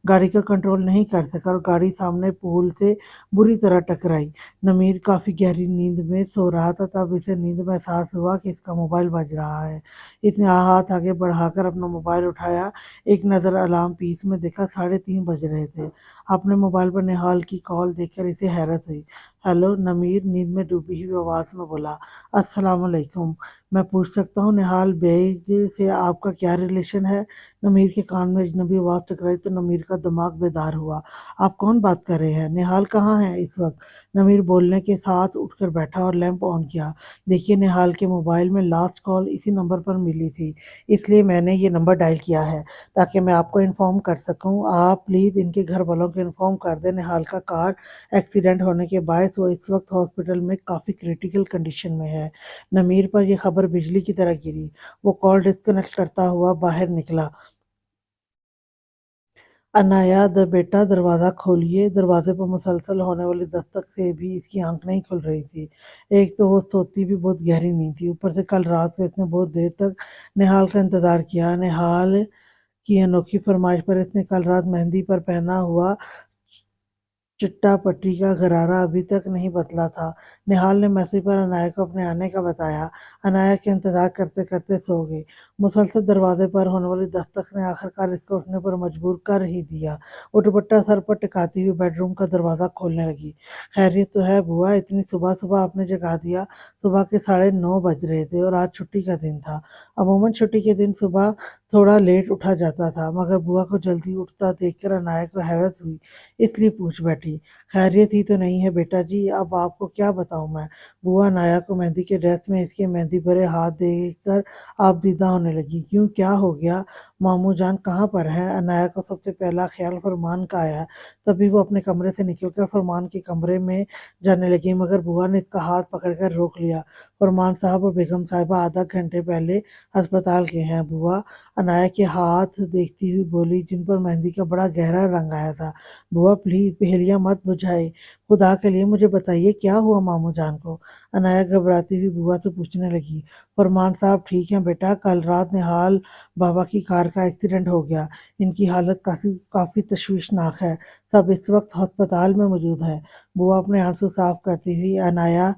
گاڑی کا کنٹرول نہیں کر سکا اور گاڑی سامنے پول سے بری طرح ٹکرائی۔ نمیر کافی گہری نیند میں سو رہا تھا، تب اسے نیند میں احساس ہوا کہ اس کا موبائل بج رہا ہے۔ اس نے ہاتھ آگے بڑھا کر اپنا موبائل اٹھایا، ایک نظر الارم پیس میں دیکھا، 3:30 بج رہے تھے۔ اپنے موبائل پر نہال کی کال دیکھ کر اسے حیرت ہوئی۔ ہیلو! نمیر نیند میں ڈوبی ہوئی آواز میں بولا۔ السلام علیکم، میں پوچھ سکتا ہوں نہال بیگ سے آپ کا کیا ریلیشن ہے؟ نمیر کے کان میں اجنبی آواز ٹکرائی تو نمیر کا دماغ بیدار ہوا۔ آپ کون بات کر رہے ہیں؟ نہال کہاں ہے اس وقت؟ نمیر بولنے کے ساتھ اٹھ کر بیٹھا اور لیمپ آن کیا۔ دیکھیے، نہال کے موبائل میں لاسٹ کال اسی نمبر پر ملی تھی، اس لیے میں نے یہ نمبر ڈائل کیا ہے تاکہ میں آپ کو انفارم کر سکوں۔ آپ پلیز ان کے گھر والوں کو انفارم کر دیں۔ نہال کا کار ایکسیڈنٹ ہونے کے باعث وہ اس وقت ہاسپٹل میں کافی کریٹیکل کنڈیشن میں ہے۔ نمیر پر یہ خبر بجلی کی طرح گری۔ وہ کال ڈسکنیکٹ کرتا ہوا باہر نکلا۔ عنایا بیٹا دروازہ کھولیے۔ دروازے پر مسلسل ہونے والی دستک سے بھی اس کی آنکھ نہیں کھل رہی تھی۔ ایک تو وہ سوتی بھی بہت گہری نیند تھی، اوپر سے کل رات کو اس نے بہت دیر تک نہال کا انتظار کیا۔ نہال کی انوکھی فرمائش پر اس نے کل رات مہندی پر پہنا ہوا چٹا پٹی کا غرارہ ابھی تک نہیں بدلا تھا۔ نہال نے میسج پر عنایا کو اپنے آنے کا بتایا۔ عنایا کے انتظار کرتے کرتے سو گئی۔ مسلسل دروازے پر ہونے والی دستک نے آخرکار اس کو اٹھنے پر مجبور کر ہی دیا۔ وہ دوپٹہ سر پر ٹکاتی ہوئی بیڈ روم کا دروازہ کھولنے لگی۔ خیریت تو ہے بوا؟ اتنی صبح صبح آپ نے جگا دیا۔ صبح کے 9:30 بج رہے تھے اور آج چھٹی کا دن تھا۔ عموماً چھٹی کے دن صبح تھوڑا لیٹ اٹھا جاتا تھا، مگر بوا کو جلدی اٹھتا دیکھ کر عنایا کو حیرت ہوئی، اس لیے پوچھ بیٹھی۔ خیریت ہی تو نہیں ہے بیٹا جی، اب آپ کو کیا بتاؤں میں؟ بوا عنایا کو مہندی کے ڈریس میں اس کے مہندی بھرے ہاتھ دیکھ کر آپ دیدہ ہونے لگی۔ کیوں، کیا ہو گیا؟ ماموں جان کہاں پر ہیں؟ عنایا کو سب سے پہلا خیال فرمان کا آیا۔ تبھی وہ اپنے کمرے سے نکل کر فرمان کے کمرے میں جانے لگی، مگر بوا نے اس کا ہاتھ پکڑ کر روک لیا۔ فرمان صاحب اور بیگم صاحبہ آدھا گھنٹے پہلے ہسپتال گئے ہیں بوا، عنایا کے ہاتھ دیکھتی ہوئی بولی، جن پر مہندی کا بڑا گہرا رنگ آیا تھا۔ بوا پلیز پہیلیاں مت بجھائے، خدا کے لیے مجھے بتائیے کیا ہوا ماموں جان کو؟ عنایا گھبراتی ہوئی بوا سے پوچھنے لگی۔ فرمان صاحب ٹھیک ہیں بیٹا، کل رات نہال بابا کی کار کا ایکسیڈنٹ ہو گیا، ان کی حالت کافی تشویشناک ہے، سب اس وقت ہسپتال میں موجود ہیں۔ بوا اپنے آنسو صاف کرتی ہوئی عنایا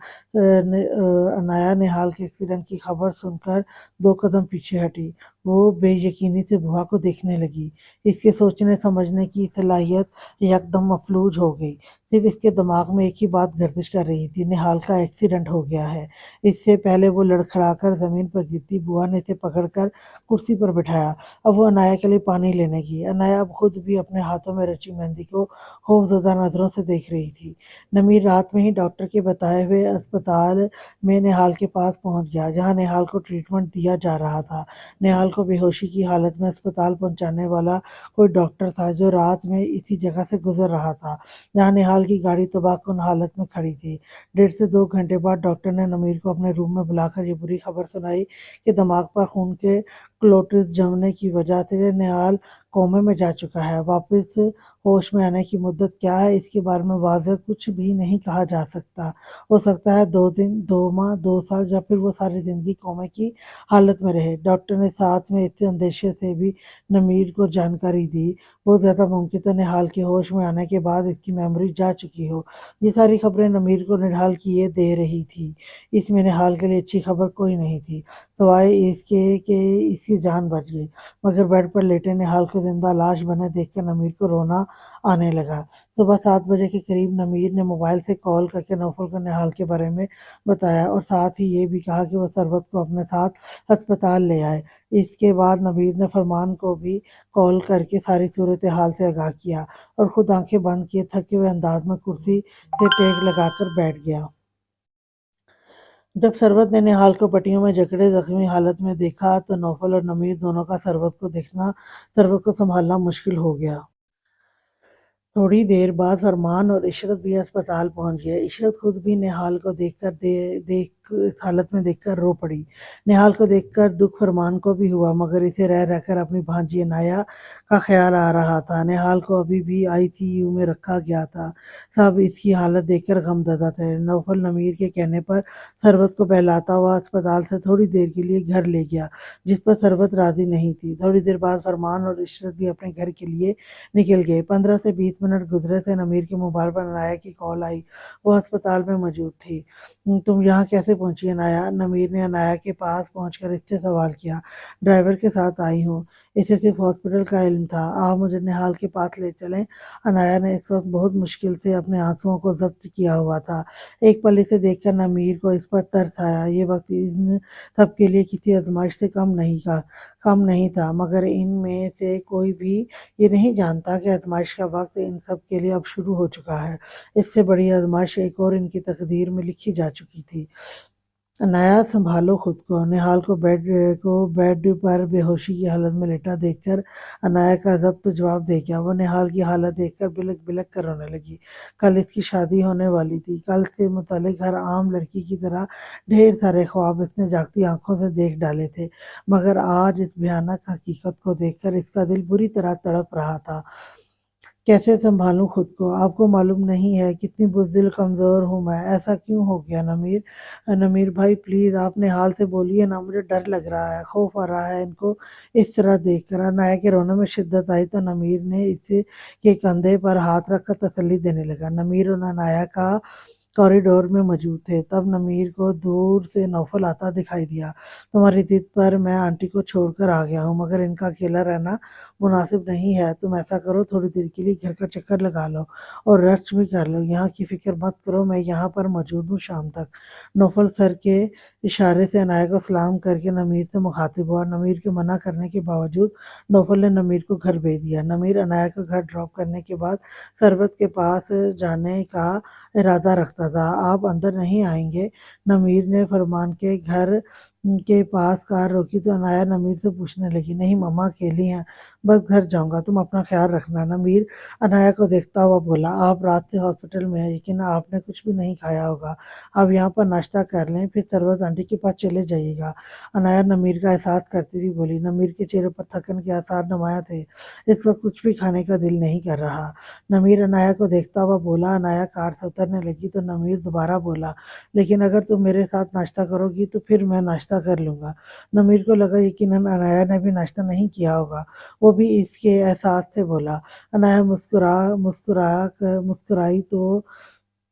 نہال کے ایکسیڈنٹ کی خبر سن کر 2 قدم پیچھے ہٹی۔ وہ بے یقینی سے بوا کو دیکھنے لگی۔ اس کے سوچنے سمجھنے کی صلاحیت یکدم مفلوج ہو گئی۔ صرف اس کے دماغ میں ایک ہی بات گردش کر رہی تھی، نہال کا ایکسیڈنٹ ہو گیا ہے۔ اس سے پہلے وہ لڑکھڑا کر زمین پر گرتی، بوا نے اسے پکڑ کر کرسی پر بٹھایا۔ اب وہ عنایا کے لیے پانی لینے گئی۔ عنایا اب خود بھی اپنے ہاتھوں میں رچی مہندی کو خوفزدہ نظروں سے دیکھ رہی تھی۔ نمیر رات میں ہی ڈاکٹر کے بتائے ہوئے اسپتال میں نہال کے پاس پہنچ گیا، جہاں نہال کو ٹریٹمنٹ دیا جا رہا تھا۔ نہال کو بے ہوشی کی حالت میں اسپتال پہنچانے والا کوئی ڈاکٹر تھا جو رات میں اسی جگہ سے گزر رہا تھا جہاں نہال کی گاڑی تباہ کن حالت میں کھڑی تھی۔ 1.5 سے 2 گھنٹے بعد ڈاکٹر نے نمیر کو اپنے روم میں بلا کر یہ بری خبر سنائی کہ دماغ پر خون کے क्लोटिस जमने की वजह से निहाल कोमे में जा चुका है। वापस होश में आने की मुद्दत क्या है, इसके बारे में वाज़ह कुछ भी नहीं कहा जा सकता। हो सकता है 2 दिन, 2 माह, 2 साल या फिर वो सारी ज़िंदगी कोमे की हालत में रहे। डॉक्टर ने साथ में इस अंदेशे से भी नमीर को जानकारी दी। बहुत ज़्यादा मुमकिन है निहाल के होश में आने के बाद इसकी मेमोरी जा चुकी हो। ये सारी खबरें नमीर को निढाल किए दे रही थी। इसमें निहाल के लिए अच्छी खबर कोई नहीं थी, सिवाय इसके कि इसकी जान बच गई। मगर बेड पर लेटे निहाल को जिंदा लाश बने देखकर नमीर को रोना आने लगा। सुबह 7 बजे के करीब नमीर ने मोबाइल से कॉल करके नौफल को निहाल के बारे में बताया और साथ ही ये भी कहा कि वह सरबत को अपने साथ अस्पताल ले आए। इसके बाद नमीर ने फरमान को भी कॉल करके सारी सूरत हाल से आगाह किया और खुद आंखें बंद किए थके हुए अंदाज में कुर्सी से टेक लगाकर बैठ गया। जब सरबत ने निहाल को पट्टियों में जकड़े जख्मी हालत में देखा तो नौफल और नमीर दोनों का सरबत को संभालना मुश्किल हो गया। थोड़ी देर बाद फरमान और इशरत भी अस्पताल पहुंच गए। इशरत खुद भी निहाल को देख इस हालत में देखकर रो पड़ी। निहाल को देखकर दुख फरमान को भी हुआ, मगर इसे रह रहकर अपनी भांजी अनाया का ख्याल आ रहा था। निहाल को अभी भी आईसीयू में रखा गया था। सब इसकी हालत देखकर गमज़दा थे। नौफल नमीर के कहने पर सरबत को बहलाता हुआ अस्पताल से थोड़ी देर के लिए घर ले गया, जिस पर सरबत राजी नहीं थी। थोड़ी देर बाद फरमान और इशरत भी अपने घर के लिए निकल गए। 15 से 20 मिनट गुजरे थे, नमीर के मोबाइल पर अनाया की कॉल आई। वो अस्पताल में मौजूद थी। तुम यहाँ कैसे पहुंची अनाया? नमीर ने अनाया के पास पहुंचकर इससे सवाल किया। ड्राइवर के साथ आई हूँ, इसे सिर्फ हॉस्पिटल का इल्म था। आप मुझे निहाल के पास ले चलें। अनाया ने इस वक्त बहुत मुश्किल से अपने आंसुओं को जब्त किया हुआ था। एक पल इसे देखकर नमीर को इस पर तरस आया। ये वक्त इन सब के लिए किसी आजमाइश से कम नहीं था, मगर इनमें से कोई भी ये नहीं जानता कि आजमाइश का वक्त इन सब के लिए अब शुरू हो चुका है। इससे बड़ी आजमाइश एक और इनकी तकदीर में लिखी जा चुकी थी। अनाया, संभालो खुद को। निहाल को बेड पर बेहोशी की हालत में लेटा देखकर अनाया का जब्त जवाब दे गया। वो निहाल की हालत देखकर बिलक बिलक कर रोने लगी। कल इसकी शादी होने वाली थी। कल से मुतल्लिक हर आम लड़की की तरह ढेर सारे ख्वाब इसने जागती आंखों से देख डाले थे, मगर आज इस भयानक हकीकत को देखकर इसका दिल बुरी तरह तड़प रहा था। कैसे संभालूं खुद को? आपको मालूम नहीं है कितनी बुज़दिल कमज़ोर हूँ मैं। ऐसा क्यों हो गया नमीर? नमीर भाई प्लीज़ आप निहाल से बोलिए ना, मुझे डर लग रहा है, खौफ आ रहा है इनको इस तरह देखकर। अनाया के रोने में शिद्दत आई तो नमीर ने इसे के कंधे पर हाथ रखकर तसल्ली देने लगा। नमीर और अनाया का कॉरिडोर में मौजूद थे। तब नमीर को दूर से नौफल आता दिखाई दिया। तुम्हारी जिद पर मैं आंटी को छोड़कर आ गया हूँ, मगर इनका अकेला रहना मुनासिब नहीं है। तुम ऐसा करो, थोड़ी देर के लिए घर का चक्कर लगा लो और रेस्ट भी कर लो। यहाँ की फिक्र मत करो, मैं यहाँ पर मौजूद हूँ शाम तक। नौफल सर के इशारे से अनाया को सलाम करके नमीर से मुखातिब हुआ। नमीर के मना करने के बावजूद नौफल ने नमीर को घर भेज दिया। नमीर अनाया को घर ड्रॉप करने के बाद सरबत के पास जाने का इरादा रखता था। आप अंदर नहीं आएंगे? नमीर ने फरमान के घर के पास कार रोकी तो अनाया नमीर से पूछने लगी। नहीं मम्मा अकेली हैं, बस घर जाऊंगा, तुम अपना ख्याल रखना। नमीर अनाया को देखता हुआ बोला। आप रात से हॉस्पिटल में हैं, यकीन आपने कुछ भी नहीं खाया होगा। आप यहाँ पर नाश्ता कर लें, फिर सरबत आंटी के पास चले जाइएगा। अनाया नमीर का एहसास करती हुई बोली। नमीर के चेहरे पर थकन के आसार नुमाया थे। इस वक्त कुछ भी खाने का दिल नहीं कर रहा। नमीर अनाया को देखता हुआ बोला। अनाया कार से उतरने लगी तो नमीर दोबारा बोला, लेकिन अगर तुम मेरे साथ नाश्ता करोगी तो फिर मैं नाश्ता कर लूँगा। नमीर को लगा यकीनन अनाया ने भी नाश्ता नहीं किया होगा। वो भी इसके एहसास से बोला। अनाया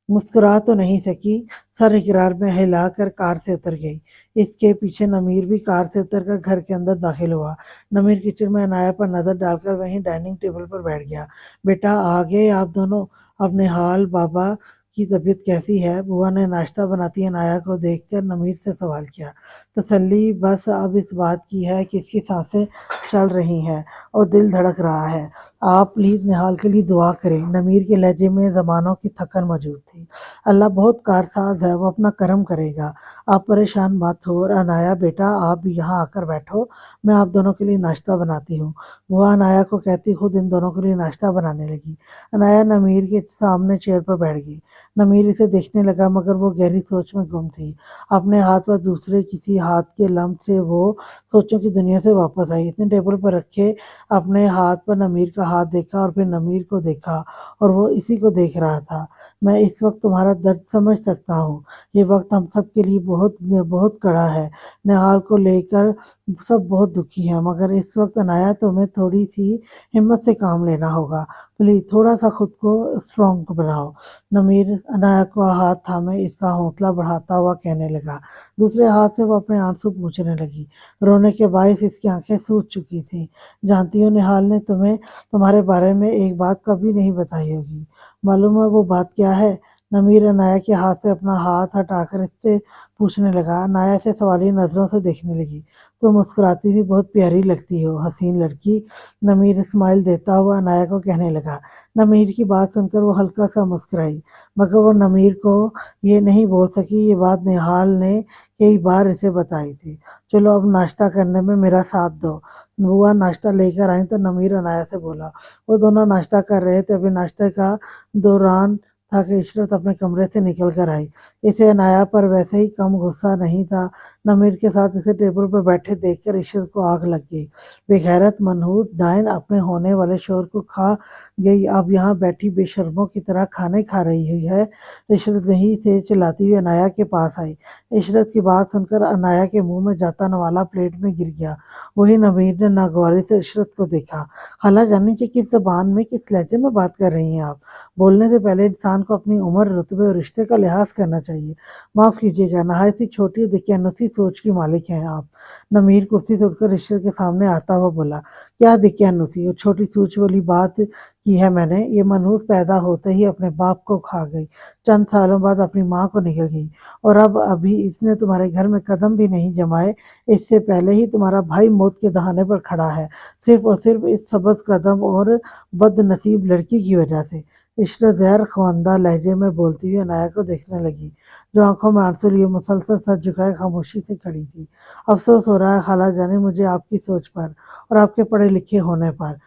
मुस्कुरा तो नहीं सकी, सर इकरार में हिलाकर कार से उतर गई। इसके पीछे नमीर भी कार से उतरकर घर के अंदर दाखिल हुआ। नमीर किचन में अनाया पर नजर डालकर वहीं डाइनिंग टेबल पर बैठ गया। बेटा आ गए आप दोनों? अपने हाल बाबा की तबीयत कैसी है? बुआ ने नाश्ता बनाती अनाया को देखकर नमीर से सवाल किया। तसल्ली बस अब इस बात की है कि इसकी सांसें चल रही हैं और दिल धड़क रहा है। आप प्लीज़ निहाल के लिए दुआ करें। नमीर के लहजे में ज़मानों की थकन मौजूद थी। अल्लाह बहुत कारसाज है, वो अपना करम करेगा। आप परेशान मत हो। और अनाया बेटा आप भी यहाँ आकर बैठो, मैं आप दोनों के लिए नाश्ता बनाती हूँ। बुआ अनाया को कहती खुद इन दोनों के लिए नाश्ता बनाने लगी। अनाया नमीर के सामने चेयर पर बैठ गई। नमीर इसे देखने लगा मगर वो गहरी सोच में गुम थी। अपने हाथ पर दूसरे किसी हाथ के लम्ब से वो सोचों की दुनिया से वापस आई। इसने टेबल पर रखे अपने हाथ पर नमीर का हाथ देखा और फिर नमीर को देखा और वो इसी को देख रहा था। मैं इस वक्त तुम्हारा दर्द समझ सकता हूँ। ये वक्त हम सब के लिए बहुत बहुत कड़ा है। निहाल को लेकर सब बहुत दुखी हैं मगर इस वक्त अनाया तुम्हें थोड़ी सी हिम्मत से काम लेना होगा। प्लीज थोड़ा सा खुद को स्ट्रॉन्ग बनाओ। नमीर अनाया को हाथ थामे इसका हौसला बढ़ाता हुआ कहने लगा। दूसरे हाथ से वो अपने आंसू पोंछने लगी। रोने के बायस इसकी आंखें सूज चुकी थी। जानती हो निहाल ने तुम्हें तुम्हारे बारे में एक बात कभी नहीं बताई होगी। मालूम है वो बात क्या है? नमीर अनाया के हाथ से अपना हाथ हटाकर इससे पूछने लगा। अनाया से सवाली नजरों से देखने लगी। तो मुस्कुराती हुई बहुत प्यारी लगती हो हसीन लड़की। नमीर स्माइल देता हुआ अनाया को कहने लगा। नमीर की बात सुनकर वो हल्का सा मुस्कुराई मगर वो नमीर को ये नहीं बोल सकी। ये बात निहाल ने कई बार इसे बताई थी। चलो अब नाश्ता करने में मेरा साथ दो। बुआ नाश्ता लेकर आई तो नमीर अनाया से बोला। वो दोनों नाश्ता कर रहे थे। अभी नाश्ते का दौरान था कि इशरत अपने कमरे से निकल कर आई। इसे अनाया पर वैसे ही कम गुस्सा नहीं था। नमीर के साथ इसे टेबल पर बैठे देखकर इशरत को आग लग गई। बेगैरत मनहूस डायन अपने होने वाले शोहर को खा गई, अब यहाँ बैठी बेशर्मों की तरह खाने खा रही हुई है। इशरत वहीं से चिल्लाती हुई अनाया के पास आई। इशरत की बात सुनकर अनाया के मुंह में जाता नवाला प्लेट में गिर गया। वही नमीर ने नागवारी से इशरत को देखा। खाला जानी कि किस जबान में किस लहजे में बात कर रही हैं आप? बोलने से पहले इंसान को अपनी उम्र रुतबे और रिश्ते का लिहाज करना चाहिए। माफ कीजिएगा, नहायत ही छोटी और दकियानुसी सोच की मालिक हैं आप। नमीर कुर्सी से उठकर इशरत के सामने आता हुआ बोला। क्या दकियानुसी और छोटी सोच वाली बात की है मैंने? ये मनहूस पैदा होते ही अपने बाप को खा गई, चंद सालों बाद अपनी माँ को निकल गई और अब अभी इसने तुम्हारे घर में कदम भी नहीं जमाए। इससे पहले ही तुम्हारा भाई मौत के दहाने पर खड़ा है, सिर्फ और सिर्फ इस सबज कदम और बदनसीब लड़की की वजह से। इशरत गैर ख्वानदा लहजे में बोलती हुई अनाया को देखने लगी, जो आंखों में आंसू लिए मुसलसल सर झुकाए खामोशी से खड़ी थी। अफसोस हो रहा है खाला जानी मुझे आपकी सोच पर और आपके पढ़े लिखे होने पर।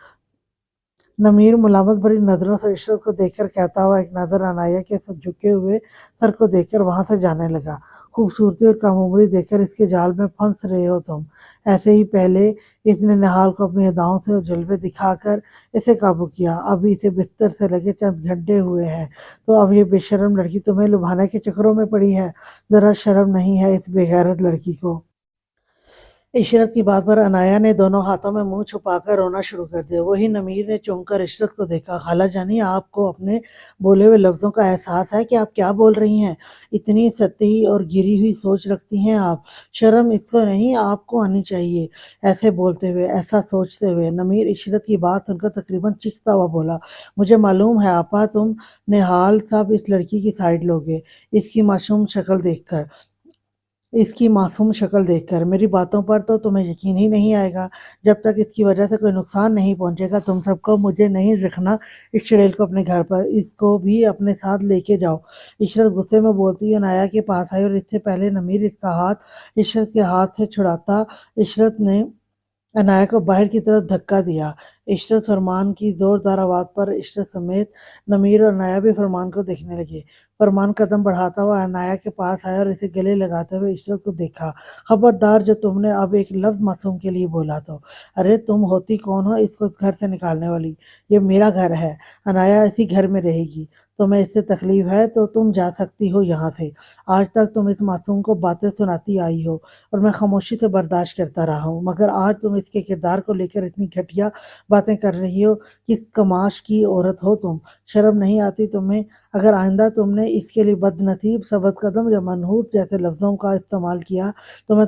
नमीर मुलामत भरी नजरों से इशरत को देखकर कहता हुआ एक नजर अनाया के सर झुके हुए सर को देखकर वहां से जाने लगा। खूबसूरती और कम उम्री देखकर इसके जाल में फंस रहे हो तुम। ऐसे ही पहले इसने निहाल को अपनी अदाओं से और जलवे दिखाकर इसे काबू किया। अभी इसे बिस्तर से लगे चंद घंटे हुए हैं तो अब ये बेशर्म लड़की तुम्हें लुभाने के चक्करों में पड़ी है। जरा शर्म नहीं है इस बेगैरत लड़की को? इशरत की बात पर अनाया ने दोनों हाथों में मुंह छुपाकर रोना शुरू कर दिया। वही नमीर ने चौंक कर इशरत को देखा। खाला जानी आपको अपने बोले हुए लफ्जों का एहसास है कि आप क्या बोल रही हैं? इतनी सतही और गिरी हुई सोच रखती हैं आप। शर्म इसको नहीं आपको आनी चाहिए ऐसे बोलते हुए, ऐसा सोचते हुए। नमीर इशरत की बात सुनकर तकरीबन चीखता हुआ बोला। मुझे मालूम है आपा तुम निहाल सब इस लड़की की साइड लोगे इसकी मासूम शक्ल देखकर। मेरी बातों पर तो तुम्हें यकीन ही नहीं आएगा। जब तक इसकी वजह से कोई नुकसान नहीं पहुंचेगा तुम सबको मुझे नहीं रखना। इस चुड़ैल को अपने घर पर, इसको भी अपने साथ लेके जाओ। इशरत गुस्से में बोलती हुई अनाया के पास आई और इससे पहले नमीर इसका हाथ इशरत के हाथ से छुड़ाता इशरत ने अनाया को बाहर की तरफ धक्का दिया। इशरत फरमान की जोरदार आवाज पर इशरत समेत नमीर और अनाया भी फरमान को देखने लगे। फरमान कदम बढ़ाता हुआ अनाया के पास आया और इसे गले लगाते हुए इशरत को देखा। खबरदार जो तुमने अब एक लफ्ज मासूम के लिए बोला तो। अरे तुम होती कौन हो इसको घर से निकालने वाली? ये मेरा घर है। अनाया इसी घर में रहेगी। तुम्हें इससे तकलीफ है तो तुम जा सकती हो यहाँ से। आज तक तुम इस मासूम को बातें सुनाती आई हो और मैं खामोशी से बर्दाश्त करता रहा हूँ, मगर आज तुम इसके किरदार को लेकर इतनी घटिया बातें कर रही हो। किस कमाश की औरत हो तुम? शर्म नहीं आती तुम्हें? अगर आइंदा तुमने इसके लिए बदनसीब, सबद कदम या मनहूस जैसे लफ्ज़ों का इस्तेमाल किया तो मैं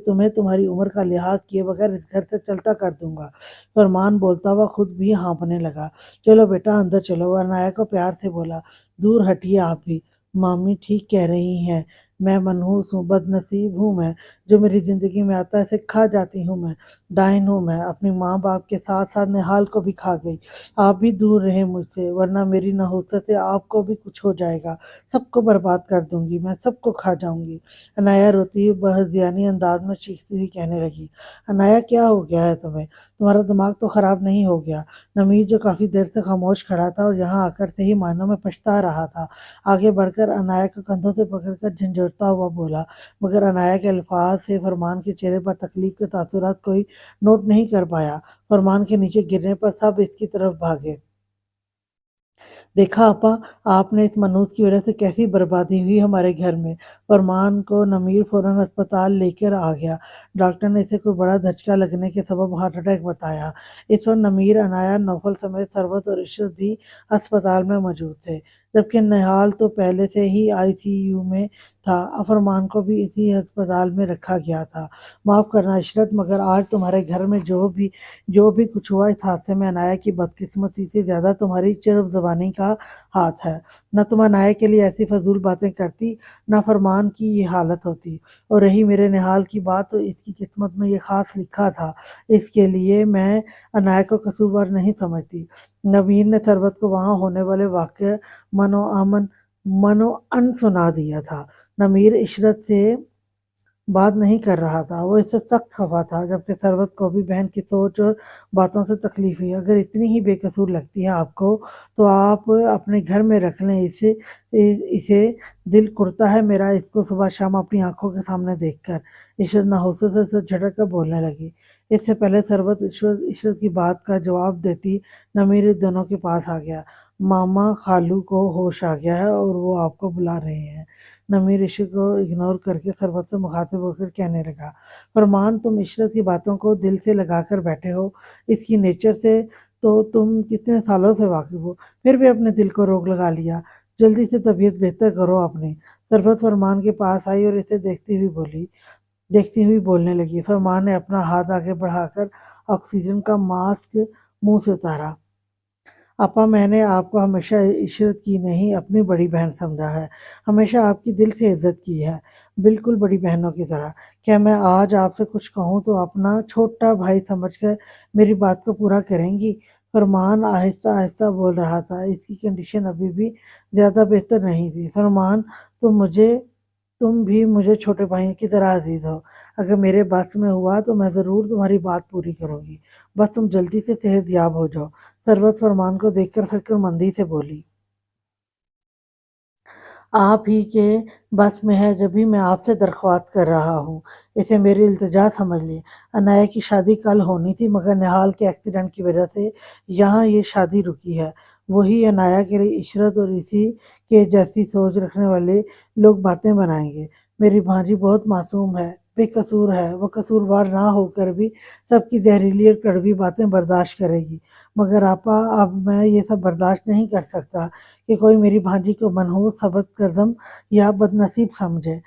तुम्हें तुम्हारी उम्र का लिहाज किए बगैर इस घर से चलता कर दूंगा। फरमान बोलता हुआ खुद भी हाँफने लगा। चलो बेटा अंदर चलो, अनाया को प्यार से बोला। दूर हटिए आप भी, मामी ठीक कह रही हैं। मैं मनहूस हूँ, बदनसीब हूँ मैं, जो मेरी ज़िंदगी में आता है इसे खा जाती हूँ मैं, डायन हूँ मैं, अपनी माँ बाप के साथ साथ निहाल को भी खा गई। आप भी दूर रहें मुझसे, वरना मेरी नहुसत से आपको भी कुछ हो जाएगा। सबको बर्बाद कर दूंगी, मैं सबको खा जाऊंगी। अनाया रोती हुई बहजियानी अंदाज में चीखती हुई कहने लगी, अनाया क्या हो गया है तुम्हें? तुम्हारा दिमाग तो खराब नहीं हो गया? नमीर जो काफी देर से खामोश खड़ा था और यहाँ आकर सही मायनों में पछता रहा था, आगे बढ़कर अनाया के कंधों से पकड़कर झंझोड़ता हुआ बोला, मगर अनाया के अल्फाज से फरमान के चेहरे पर तकलीफ के तासुरात कोई नोट नहीं कर पाया। फरमान के नीचे गिरने पर सब इसकी तरफ भागे। देखा आपा, आपने इस मनहूस की वजह से कैसी बर्बादी हुई हमारे घर में। फरमान को नमीर फौरन अस्पताल लेकर आ गया। डॉक्टर ने इसे कोई बड़ा धचका लगने के सबब हार्ट अटैक बताया। इस वक्त नमीर, अनाया, नौफल समेत सरवत और इशरत भी अस्पताल में मौजूद थे, जबकि निहाल तो पहले से ही आईसीयू में था। फरमान को भी इसी अस्पताल में रखा गया था। माफ़ करना इशरत, मगर आज तुम्हारे घर में जो भी कुछ हुआ, इस हादसे में अनाया की बदकिस्मती से ज्यादा तुम्हारी चिरब जबानी का हाथ है। न तुम अनाया के लिए ऐसी फजूल बातें करती, न फरमान की ये हालत होती। और रही मेरे निहाल की बात, तो इसकी किस्मत में ये खास लिखा था, इसके लिए मैं अनाया को कसूरवार नहीं समझती। नवीन ने सरबत को वहां होने वाले वाक़ये मनो अमन मनो अन सुना दिया था। नमीर इशरत से बात नहीं कर रहा था, वो इससे सख्त खफा था, जबकि सरवत को भी बहन की सोच और बातों से तकलीफ हुई। अगर इतनी ही बेकसूर लगती है आपको, तो आप अपने घर में रख लें इसे। दिल कुड़ता है मेरा इसको सुबह शाम अपनी आंखों के सामने देखकर। इशरत नहुसे से उसे झटक कर बोलने लगी। इससे पहले सरबत इशरत की बात का जवाब देती, नमीर इस दोनों के पास आ गया। मामा खालू को होश आ गया है और वो आपको बुला रहे हैं। नमीर इश्क को इग्नोर करके सरबत से मुखातिब होकर कहने लगा, फरमान, तुम इशरत की बातों को दिल से लगाकर बैठे हो, इसकी नेचर से तो तुम कितने सालों से वाकिफ हो, फिर भी अपने दिल को रोक लगा लिया। जल्दी से तबीयत बेहतर करो अपनी। सरबत फरमान के पास आई और इसे देखती हुई बोलने लगी। फरमान ने अपना हाथ आगे बढ़ाकर ऑक्सीजन का मास्क मुंह से उतारा। आपा, मैंने आपको हमेशा इशरत की नहीं, अपनी बड़ी बहन समझा है, हमेशा आपकी दिल से इज्जत की है, बिल्कुल बड़ी बहनों की तरह। क्या मैं आज आपसे कुछ कहूँ तो अपना छोटा भाई समझकर मेरी बात को पूरा करेंगी? फरमान आहिस्ता आहिस्ता बोल रहा था, इसकी कंडीशन अभी भी ज़्यादा बेहतर नहीं थी। फरमान, तुम भी मुझे छोटे भाई की तरह अजीज हो। अगर मेरे बस में हुआ तो मैं ज़रूर तुम्हारी बात पूरी करूंगी। बस तुम जल्दी से सेहतयाब हो जाओ। सरबत फरमान को देखकर फिक्रमंदी से बोली, आप ही के बस में है, जब भी मैं आपसे दरख्वास्त कर रहा हूँ, इसे मेरी इल्तिजा समझ लें। अनाया की शादी कल होनी थी, मगर निहाल के एक्सीडेंट की वजह से यहाँ ये शादी रुकी है। वही अनाया के लिए इशरत और इसी के जैसी सोच रखने वाले लोग बातें बनाएंगे। मेरी भांजी बहुत मासूम है, बेकसूर है, वो कसूरवार ना होकर भी सबकी जहरीली और कड़वी बातें बर्दाश्त करेगी। मगर आपा, अब मैं ये सब बर्दाश्त नहीं कर सकता कि कोई मेरी भांजी को मनहूस, सबक कदम या बदनसीब समझे,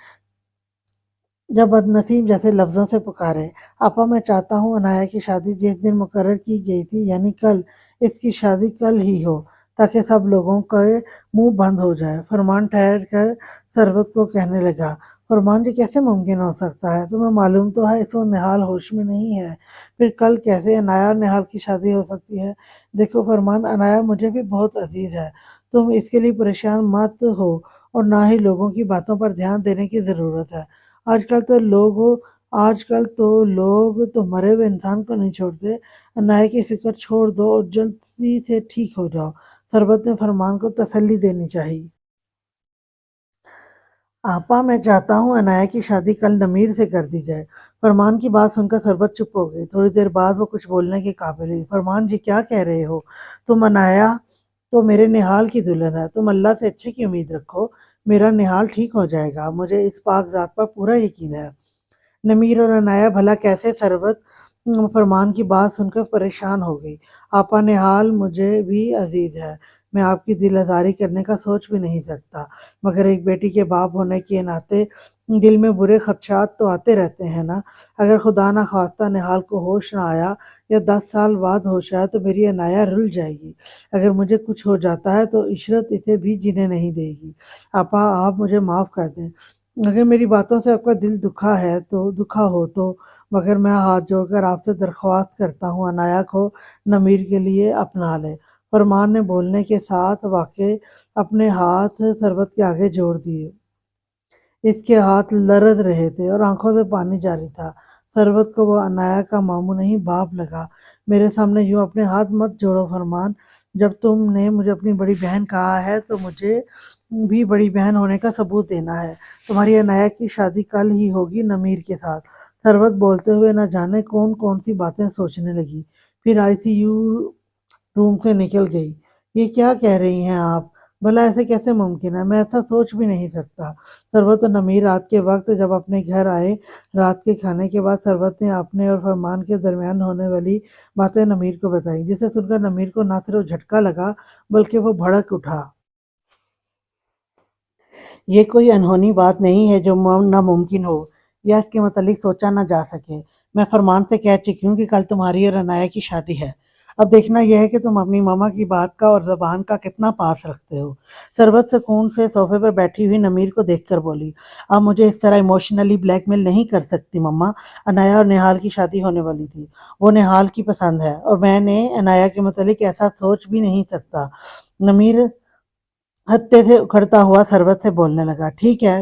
या बदनसीब जैसे लफ्जों से पुकारे। आपा, मैं चाहता हूँ अनाया की शादी जिस दिन मुकर्रर की गई थी, यानी कल, इसकी शादी कल ही हो, ताकि सब लोगों के मुंह बंद हो जाए। फरमान ठहर कर सरबत को कहने लगा, फरमान जी, कैसे मुमकिन हो सकता है? तुम्हें मालूम तो है इस वक्त निहाल होश में नहीं है, फिर कल कैसे अनाया और निहाल की शादी हो सकती है? देखो फरमान, अनाया मुझे भी बहुत अजीज है, तुम इसके लिए परेशान मत हो, और ना ही लोगों की बातों पर ध्यान देने की ज़रूरत है। आजकल तो लोग आजकल तो लोग मरे हुए इंसान को नहीं छोड़ते। अनाया की फिक्र छोड़ दो और जल्दी से ठीक हो जाओ। सरबत ने फरमान को तसल्ली देनी चाहिए। आपा, मैं चाहता हूँ अनाया की शादी कल नमीर से कर दी जाए। फरमान की बात सुनकर सरबत चुप हो गई। थोड़ी देर बाद वो कुछ बोलने के काबिल हुई। फरमान जी, क्या कह रहे हो? तुम अनाया तो मेरे निहाल की दुल्हन है, तुम अल्लाह से अच्छे की उम्मीद रखो, मेरा निहाल ठीक हो जाएगा, मुझे इस पाक जात पर पूरा यकीन है। नमीर और अनाया भला कैसे? सरबत फरमान की बात सुनकर परेशान हो गई। आपा, निहाल मुझे भी अजीज है, मैं आपकी दिल आज़ारी करने का सोच भी नहीं सकता, मगर एक बेटी के बाप होने के नाते दिल में बुरे खदशात तो आते रहते हैं ना। अगर खुदा ना खास्ता निहाल को होश ना आया, या 10 साल बाद होश आया, तो मेरी अनाया रुल जाएगी। अगर मुझे कुछ हो जाता है तो इशरत इसे भी जीने नहीं देगी। आपा, आप मुझे माफ़ कर दें, अगर मेरी बातों से आपका दिल दुखा हो तो मगर मैं हाथ जोड़कर आपसे दरख्वास्त करता हूँ अनाया को नमीर के लिए अपना ले। फरमान ने बोलने के साथ वाकई अपने हाथ सरबत के आगे जोड़ दिए। इसके हाथ लरज रहे थे और आंखों से पानी जारी था। सरबत को वो अनाया का मामू नहीं बाप लगा। मेरे सामने यूं अपने हाथ मत जोड़ो फरमान। जब तुमने मुझे अपनी बड़ी बहन कहा है तो मुझे भी बड़ी बहन होने का सबूत देना है। तुम्हारी अनाया की शादी कल ही होगी नमीर के साथ। सरबत बोलते हुए न जाने कौन कौन सी बातें सोचने लगी। फिर आईसीयू रूम से निकल गई। ये क्या कह रही हैं आप? भला ऐसे कैसे मुमकिन है? मैं ऐसा सोच भी नहीं सकता। सरबत और नमीर रात के वक्त जब अपने घर आए, रात के खाने के बाद सरबत ने अपने और फरमान के दरमियान होने वाली बातें नमीर को बताई, जिसे सुनकर नमीर को ना सिर्फ झटका लगा बल्कि वो भड़क उठा। ये कोई अनहोनी बात नहीं है जो नामुमकिन हो या इसके मतलब सोचा ना जा सके। मैं फरमान से कह चुकी हूँ कि कल तुम्हारी और अनाया की शादी है। अब देखना यह है कि तुम अपनी मामा की बात का और जबान का कितना पास रखते हो। सरबत सुकून से सोफे पर बैठी हुई नमीर को देखकर बोली, अब मुझे इस तरह इमोशनली ब्लैकमेल नहीं कर सकती मम्मा। अनाया और निहाल की शादी होने वाली थी। वो निहाल की पसंद है और मैंने अनाया के मतलब ऐसा सोच भी नहीं सकता। नमीर हत्थे से उखड़ता हुआ सरबत से बोलने लगा, ठीक है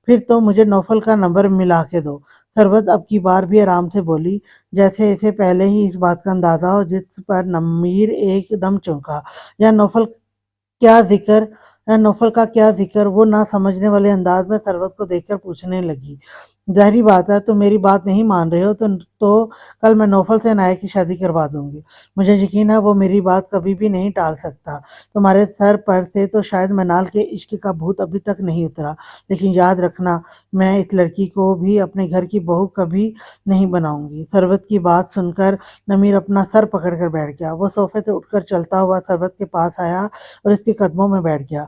फिर तो मुझे नौफल का नंबर मिला के दो। सरबत अब की बार भी आराम से बोली, जैसे इसे पहले ही इस बात का अंदाजा हो, जिस पर नमीर एकदम चौंका। या नौफल क्या जिक्र नौफल का क्या जिक्र? वो ना समझने वाले अंदाज में सरबत को देखकर पूछने लगी। ज़ाहिर बात है तुम मेरी बात नहीं मान रहे हो तो कल मैं नौफल से अनाया की शादी करवा दूंगी। मुझे यकीन है वो मेरी बात कभी भी नहीं टाल सकता। तुम्हारे सर पर से तो शायद मनाल के इश्क का भूत अभी तक नहीं उतरा, लेकिन याद रखना मैं इस लड़की को भी अपने घर की बहू कभी नहीं बनाऊंगी। सरबत की बात सुनकर नमीर अपना सर पकड़कर बैठ गया। वो सोफे से उठकर चलता हुआ सरबत के पास आया और इसके कदमों में बैठ गया।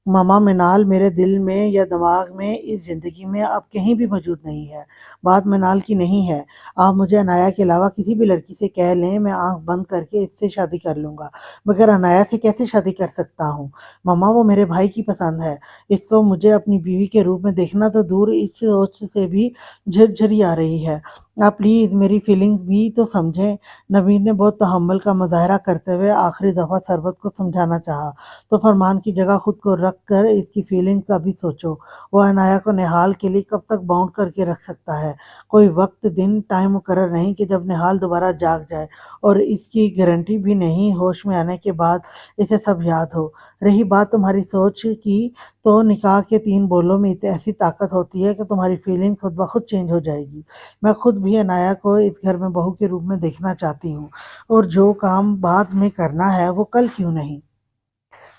मामा मिनाल मेरे दिल में या दिमाग में इस ज़िंदगी में अब कहीं भी मौजूद नहीं है। बात मिनाल की नहीं है। आप मुझे अनाया के अलावा किसी भी लड़की से कह लें, मैं आँख बंद करके इससे शादी कर लूँगा। मगर अनाया से कैसे शादी कर सकता हूँ? मम्मा वो मेरे भाई की पसंद है। इसको मुझे अपनी बीवी के रूप में देखना तो दूर, इस सोच से भी झरझरी आ रही है। आप प्लीज़ मेरी फीलिंग्स भी तो समझें। नवीन ने बहुत तहम्मुल का मुज़ाहरा करते हुए आखिरी दफ़ा सरबत को समझाना चाहा। तो फरमान की जगह खुद को रख कर इसकी फीलिंग्स का भी सोचो। वो अनाया को निहाल के लिए कब तक बाउंड करके रख सकता है? कोई वक्त दिन टाइम मुकर्रर नहीं कि जब निहाल दोबारा जाग जाए, और इसकी गारंटी भी नहीं होश में आने के बाद इसे सब याद हो। रही बात तुम्हारी सोच की, तो निकाह के 3 बोलों में ऐसी ताकत होती है कि तुम्हारी फीलिंग खुद ब खुद चेंज हो जाएगी। मैं खुद भी अनाया को इस घर में बहू के रूप में देखना चाहती हूँ, और जो काम बाद में करना है वो कल क्यों नहीं?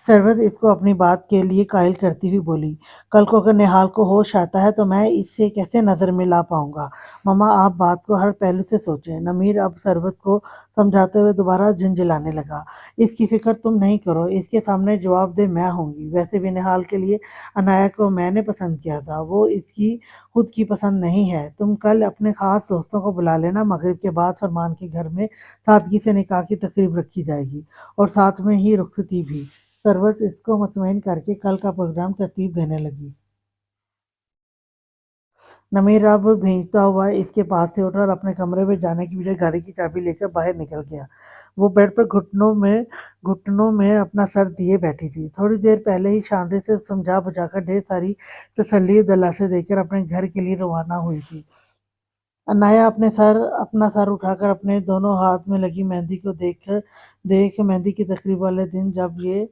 सरबत इसको अपनी बात के लिए कायल करती हुई बोली, कल को अगर निहाल को होश आता है तो मैं इससे कैसे नज़र मिला पाऊंगा? मम्मा आप बात को हर पहलू से सोचें। नमीर अब सरबत को समझाते हुए दोबारा झंझलाने लगा। इसकी फिक्र तुम नहीं करो, इसके सामने जवाबदेह मैं होंगी। वैसे भी निहाल के लिए अनाया को मैंने पसंद किया था, वो इसकी खुद की पसंद नहीं है। तुम कल अपने खास दोस्तों को बुला लेना। मगरिब के बाद फरमान के घर में सादगी से निकाह की तकरीब रखी जाएगी और साथ में ही रुखसती भी। सरबत इसको मुतमईन करके कल का प्रोग्राम तरतीब देने लगी। नमीर अब भींचता हुआ इसके पास से उठा और अपने कमरे में जाने की बजाय गाड़ी की चाबी लेकर बाहर निकल गया। वो बेड पर घुटनों में अपना सर दिए बैठी थी। थोड़ी देर पहले ही शांति से समझा बुझाकर ढेर सारी तसल्ली दिलासे देकर अपने घर के लिए रवाना हुई थी। अनाया अपना सर उठाकर अपने दोनों हाथ में लगी मेहंदी को देख मेहंदी की तकरीब वाले दिन जब ये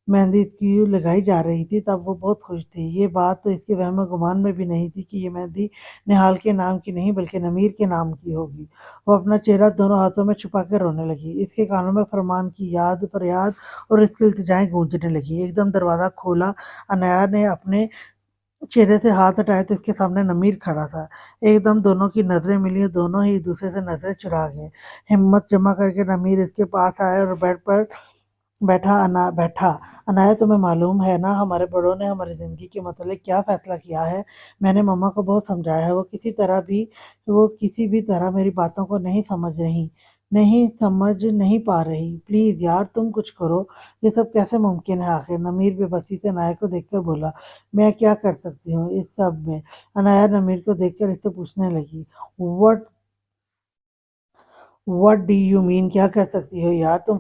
मेहंदी इसकी लगाई जा रही थी तब वो बहुत खुश थी। ये बात तो इसके वहम गुमान में भी नहीं थी कि ये मेहंदी निहाल के नाम की नहीं बल्कि नमीर के नाम की होगी। वो अपना चेहरा दोनों हाथों में छुपा कर रोने लगी। इसके कानों में फरमान की याद फरियाद और इसकी इल्तिजाएं गूंजने लगी। एकदम दरवाज़ा खोला। अनाया ने अपने चेहरे से हाथ हटाए तो इसके सामने नमीर खड़ा था। एकदम दोनों की नज़रें मिली, दोनों ही एक दूसरे से नज़रें चुरा गए। हिम्मत जमा करके नमीर इसके पास आया और बेड पर बैठा। अनाया तुम्हें मालूम है ना हमारे बड़ों ने हमारी ज़िंदगी के मतलब क्या फ़ैसला किया है? मैंने मम्मा को बहुत समझाया है, वो किसी भी तरह मेरी बातों को नहीं समझ रही। نہیں سمجھ نہیں پا رہی، پلیز یار تم کچھ کرو، یہ سب کیسے ممکن ہے آخر؟ نمیر بے بسی سے عنایا کو دیکھ کر بولا، میں کیا کر سکتی ہوں اس سب میں؟ عنایا نمیر کو دیکھ کر اس سے پوچھنے لگی، what what D you mean? کیا کہہ سکتی ہو یار؟ تم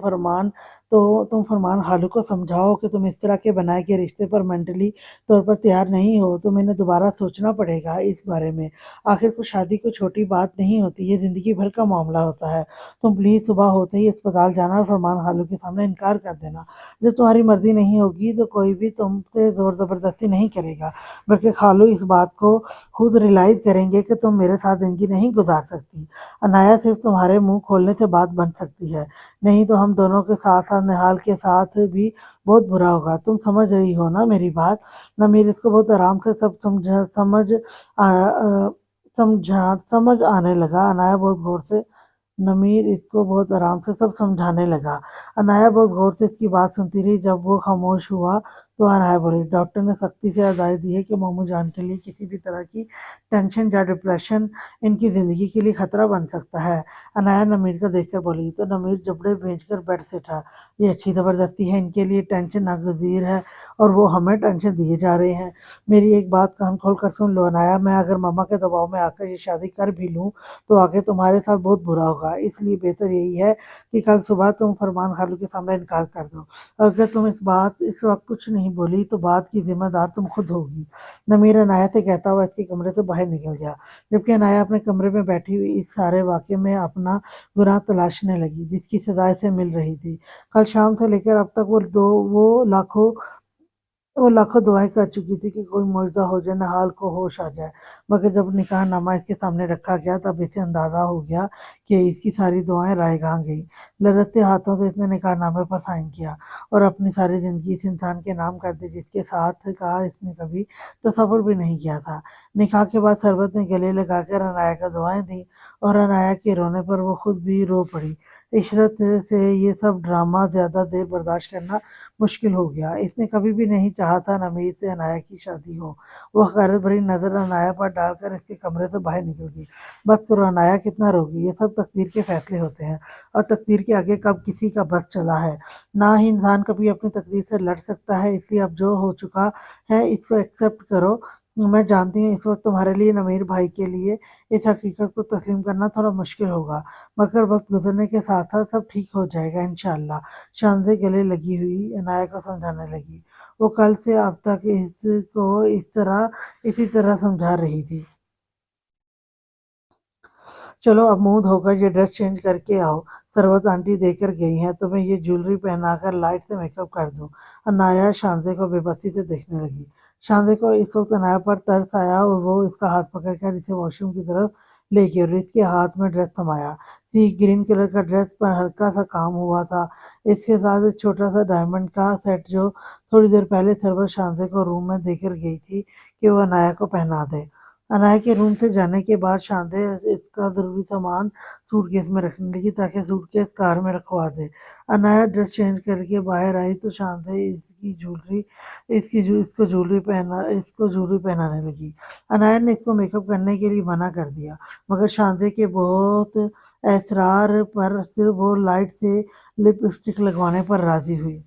فرمان خالو کو سمجھاؤ کہ تم اس طرح کے بنائے کے رشتے پر مینٹلی طور پر تیار نہیں ہو، تم انہیں دوبارہ سوچنا پڑے گا اس بارے میں۔ آخر کو شادی کوئی چھوٹی بات نہیں ہوتی، یہ زندگی بھر کا معاملہ ہوتا ہے۔ تم پلیز صبح ہوتے ہی اسپتال جانا اور فرمان خالو کے سامنے انکار کر دینا۔ جب تمہاری مرضی نہیں ہوگی تو کوئی بھی تم سے زور زبردستی نہیں کرے گا، بلکہ خالو اس بات کو خود ریلائز کریں گے کہ تم میرے ساتھ زندگی نہیں گزار سکتی۔ انایا صرف تمہارے منہ کھولنے سے بات بن سکتی ہے، نہیں تو ہم دونوں کے ساتھ ساتھ نہال کے ساتھ بھی بہت برا ہوگا۔ تم سمجھ رہی ہو نا میری بات؟ نمیر اس کو بہت آرام سے سب سمجھ آنے لگا۔ انایا بہت غور سے نمیر اس کو بہت آرام سے سب سمجھانے لگا۔ انایا بہت غور سے اس کی بات سنتی رہی۔ جب وہ خاموش ہوا تو انایا بولی، ڈاکٹر نے سختی سے ہدایت دی ہے کہ ماموں جان کے لیے کسی بھی طرح کی ٹینشن یا ڈپریشن ان کی زندگی کے لیے خطرہ بن سکتا ہے۔ انایا نمیر کو دیکھ کر بولی تو نمیر جبڑے بھیج کر بیڈ سے اٹھا، یہ اچھی زبردستی ہے، ان کے لیے ٹینشن ناگزیر ہے اور وہ ہمیں ٹینشن دیے جا رہے ہیں۔ میری ایک بات کان کھول کر سن لو انایا، میں اگر ماما کے دباؤ میں آ کر یہ شادی کر بھی لوں تو آگے تمہارے ساتھ بہت برا ہوگا، اس لیے بہتر یہی ہے کہ کل صبح تم فرمان خالو کے سامنے انکار کر دو۔ اگر تم اس وقت کچھ نہیں بولی تو بات کی ذمہ دار تم خود ہوگی۔ نمیر انایا سے کہتا ہوا اس کے کمرے سے باہر نکل گیا، جبکہ انایا اپنے کمرے میں بیٹھی ہوئی اس سارے واقعے میں اپنا گناہ تلاشنے لگی جس کی سزا اسے مل رہی تھی۔ کل شام سے لے کر اب تک وہ لاکھوں دعائیں کر چکی تھی کہ کوئی معجزہ ہو جائے، نہال کو ہوش آ جائے، مگر جب نکاح نامہ اس کے سامنے رکھا گیا تب اسے اندازہ ہو گیا کہ اس کی ساری دعائیں رائے گاں گئی۔ لرزتے ہاتھوں سے اس نے نکاح نامے پر سائن کیا اور اپنی ساری زندگی اس انسان کے نام کر دی جس کے ساتھ کا اس نے کبھی تصور بھی نہیں کیا تھا۔ نکاح کے بعد ثروت نے گلے لگا کر عنایا کو دعائیں دیں اور عنایا کے رونے پر وہ خود بھی رو پڑی۔ عشرت سے یہ سب ڈرامہ زیادہ دیر برداشت کرنا مشکل ہو گیا۔ اس نے کبھی بھی نہیں چاہا تھا نمیر سے عنایا کی شادی ہو۔ وہ حقارت بھری نظر عنایا پر ڈال کر اس کے کمرے سے باہر نکل گئی۔ بس کرو عنایا، کتنا روگی؟ یہ سب تقدیر کے فیصلے ہوتے ہیں اور تقدیر کے آگے کب کسی کا بس چلا ہے؟ نہ ہی انسان کبھی اپنی تقدیر سے لڑ سکتا ہے، اس لیے اب جو ہو چکا ہے اس کو ایکسپٹ کرو۔ میں جانتی ہوں اس وقت تمہارے لیے نمیر بھائی کے لیے اس حقیقت کو تسلیم کرنا تھوڑا مشکل ہوگا، مگر وقت گزرنے کے ساتھ ساتھ سب ٹھیک ہو جائے گا انشاءاللہ۔ شاندے گلے لگی ہوئی عنایا کو سمجھانے لگی۔ وہ کل سے اب تک اس کو اسی طرح سمجھا رہی تھی۔ چلو اب منہ دھو کر یہ ڈریس چینج کر کے آؤ، ثروت آنٹی دے کر گئی ہیں، تمہیں یہ جیولری پہنا کر لائٹ سے میک اپ کر دوں۔ انایا شاندے کو بے بسی سے دیکھنے لگی۔ شاندے کو اس وقت انایا پر ترس آیا اور وہ اس کا ہاتھ پکڑ کر اسے واش روم کی طرف لے گئی اور اس کے ہاتھ میں ڈریس تھمایا۔ سی گرین کلر کا ڈریس پر ہلکا سا کام ہوا تھا، اس کے ساتھ ایک چھوٹا سا ڈائمنڈ کا سیٹ جو تھوڑی دیر پہلے ثروت شاندے کو روم میں دے کر گئی تھی کہ وہ انایا کو پہنا دے۔ انایا کے روم سے جانے کے بعد شاندے اس کا ضروری سامان سوٹ کیس میں رکھنے لگی تاکہ سوٹ کیس کار میں رکھوا دے۔ انایا ڈریس چینج کر کے باہر آئی تو شاندے اس کو جیولری پہنانے لگی۔ انایا نے اس کو میک اپ کرنے کے لیے منع کر دیا، مگر شاندے کے بہت اصرار پر صرف وہ لائٹ سے لپ اسٹک لگوانے پر راضی ہوئی۔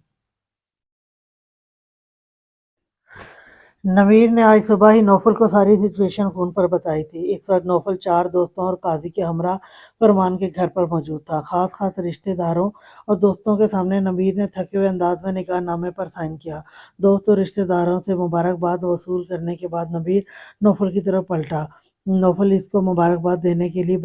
نویر نے آج صبح ہی نوفل کو ساری سچویشن فون پر بتائی تھی۔ اس وقت نوفل 4 دوستوں اور قاضی کے ہمراہ فرمان کے گھر پر موجود تھا۔ خاص رشتہ داروں اور دوستوں کے سامنے نویر نے تھکے ہوئے انداز میں نکاح نامے پر سائن کیا۔ دوست اور رشتہ داروں سے مبارکباد وصول کرنے کے بعد نویر نوفل کی طرف پلٹا۔ نوفل اس کو مبارکباد دینے کے لیے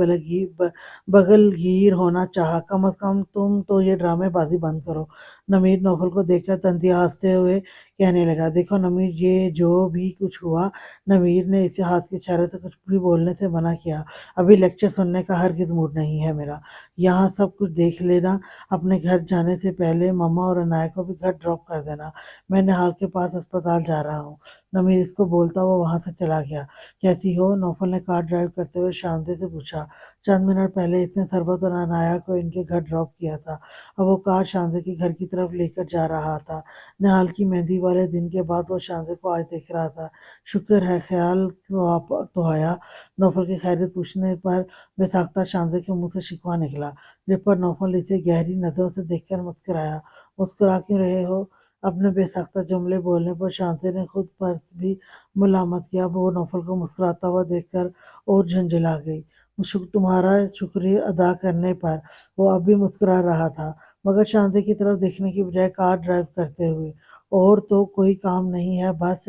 بغل گیر ہونا چاہا۔ کم از کم تم تو یہ ڈرامے بازی بند کرو۔ نویر نوفل کو دیکھ کر طنزیہ ہنستے ہوئے کہنے لگا، دیکھو نمیر، یہ جو بھی کچھ ہوا، نمیر نے اسے ہاتھ کے اشارے سے کچھ بھی بولنے سے منع کیا، ابھی لیکچر سننے کا ہرگز موڈ نہیں ہے میرا، یہاں سب کچھ دیکھ لینا، اپنے گھر جانے سے پہلے ماما اور عنایت کو بھی گھر ڈراپ کر دینا، میں نہال کے پاس اسپتال جا رہا ہوں۔ نمیر اس کو بولتا ہوا وہاں سے چلا گیا۔ کیسی ہو؟ نوفل नौफल ने कार ड्राइव करते हुए शांति से पूछा। चंद मिनट पहले इसने सरबत और अनाया को इनके घर ड्रॉप किया था। अब वो कार शांति के घर की तरफ लेकर जा रहा था। निहाल की मेहंदी वाले दिन के बाद वो शांति को आज देख रहा था। शुक्र है ख्याल तो आप तो आया। नौफल की खैरियत पूछने पर बेसाख्ता शांति के मुंह से शिकवा निकला, जिस पर नौफल इसे गहरी नजरों से देखकर मुस्कुराया। मुस्कुरा क्यों रहे हो? अपने बेसाख्ता जुमले बोलने पर शांति ने खुद पर भी मुलामत किया। वो नौफल को मुस्कुराता हुआ देखकर और झंझला गई। तुम्हारा शुक्रिया अदा करने पर वो अब भी मुस्कुरा रहा था, मगर शांति की तरफ देखने की बजाय कार ड्राइव करते हुए। और तो कोई काम नहीं है, बस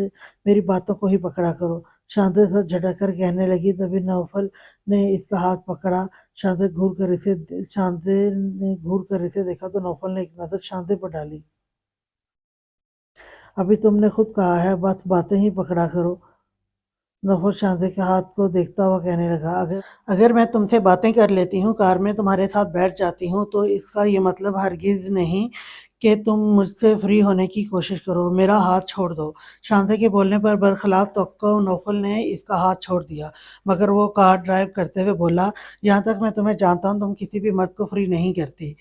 मेरी बातों को ही पकड़ा करो, शांति से झटक कर कहने लगी। तभी नौफल ने इसका हाथ पकड़ा। शांति ने घूर कर इसे देखा तो नौफल ने एक नजर शांति पर डाली। अभी तुमने खुद कहा है बस बातें ही पकड़ा करो। नौफल शांति के हाथ को देखता हुआ कहने लगा, अगर अगर मैं तुमसे बातें कर लेती हूँ, कार में तुम्हारे साथ बैठ जाती हूँ, तो इसका ये मतलब हरगिज नहीं कि तुम मुझसे फ्री होने की कोशिश करो। मेरा हाथ छोड़ दो। शांति के बोलने पर बरखलाफ तवक्को नौफल ने इसका हाथ छोड़ दिया, मगर वो कार ड्राइव करते हुए बोला, यहाँ तक मैं तुम्हें जानता हूँ, तुम किसी भी मर्द को फ्री नहीं करती,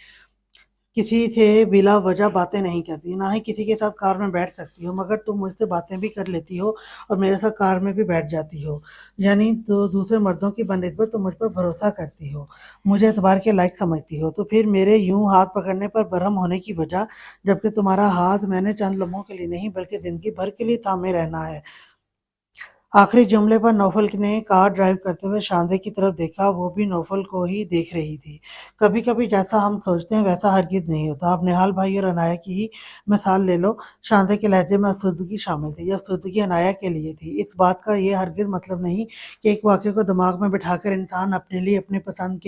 किसी से बिला वजह बातें नहीं करती, ना ही किसी के साथ कार में बैठ सकती हो, मगर तुम मुझसे बातें भी कर लेती हो और मेरे साथ कार में भी बैठ जाती हो। यानी तो दूसरे मर्दों की बनिस्बत तुम मुझ पर भरोसा करती हो, मुझे एतबार के लायक समझती हो, तो फिर मेरे यूं हाथ पकड़ने पर बरहम होने की वजह, जबकि तुम्हारा हाथ मैंने चंद लम्हों के लिए नहीं बल्कि जिंदगी भर के लिए थामे रहना है। आखिरी जुमले पर नौफल ने कार ड्राइव करते हुए शांति की तरफ देखा। वो भी नौफल को ही देख रही थी। कभी कभी जैसा हम सोचते हैं वैसा हरगिज नहीं होता। अब निहाल भाई और अनाया की ही मिसाल ले लो। शांति के लहजे में अफसुर्दगी शामिल थी। यह अफसुर्दगी अनाया के लिए थी। इस बात का ये हरगिज मतलब नहीं कि एक वाक्य को दिमाग में बिठाकर इंसान अपने लिए अपने पसंद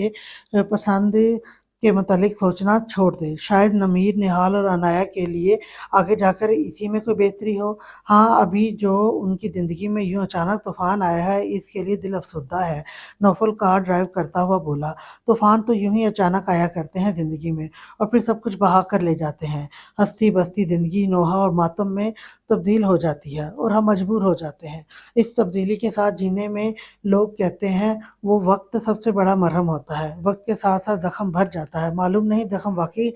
के मुतालिक सोचना छोड़ दे। शायद नमीर, निहाल और अनाया के लिए आगे जाकर इसी में कोई बेहतरी हो। हाँ, अभी जो उनकी ज़िंदगी में यूँ अचानक तूफ़ान आया है, इसके लिए दिल अफ़सरदा है। नौफल कार ड्राइव करता हुआ बोला, तूफ़ान तो यूँ ही अचानक आया करते हैं ज़िंदगी में और फिर सब कुछ बहा कर ले जाते हैं। हँसती-बसती ज़िंदगी नोहा और मातम में तब्दील हो जाती है और हम मजबूर हो जाते हैं इस तब्दीली के साथ जीने में। लोग कहते हैं वो वक़्त सबसे बड़ा मरहम होता है। वक़्त के साथ-साथ ज़ख्म भर जाता है। मालूम नहीं ज़ख्म वाक़ई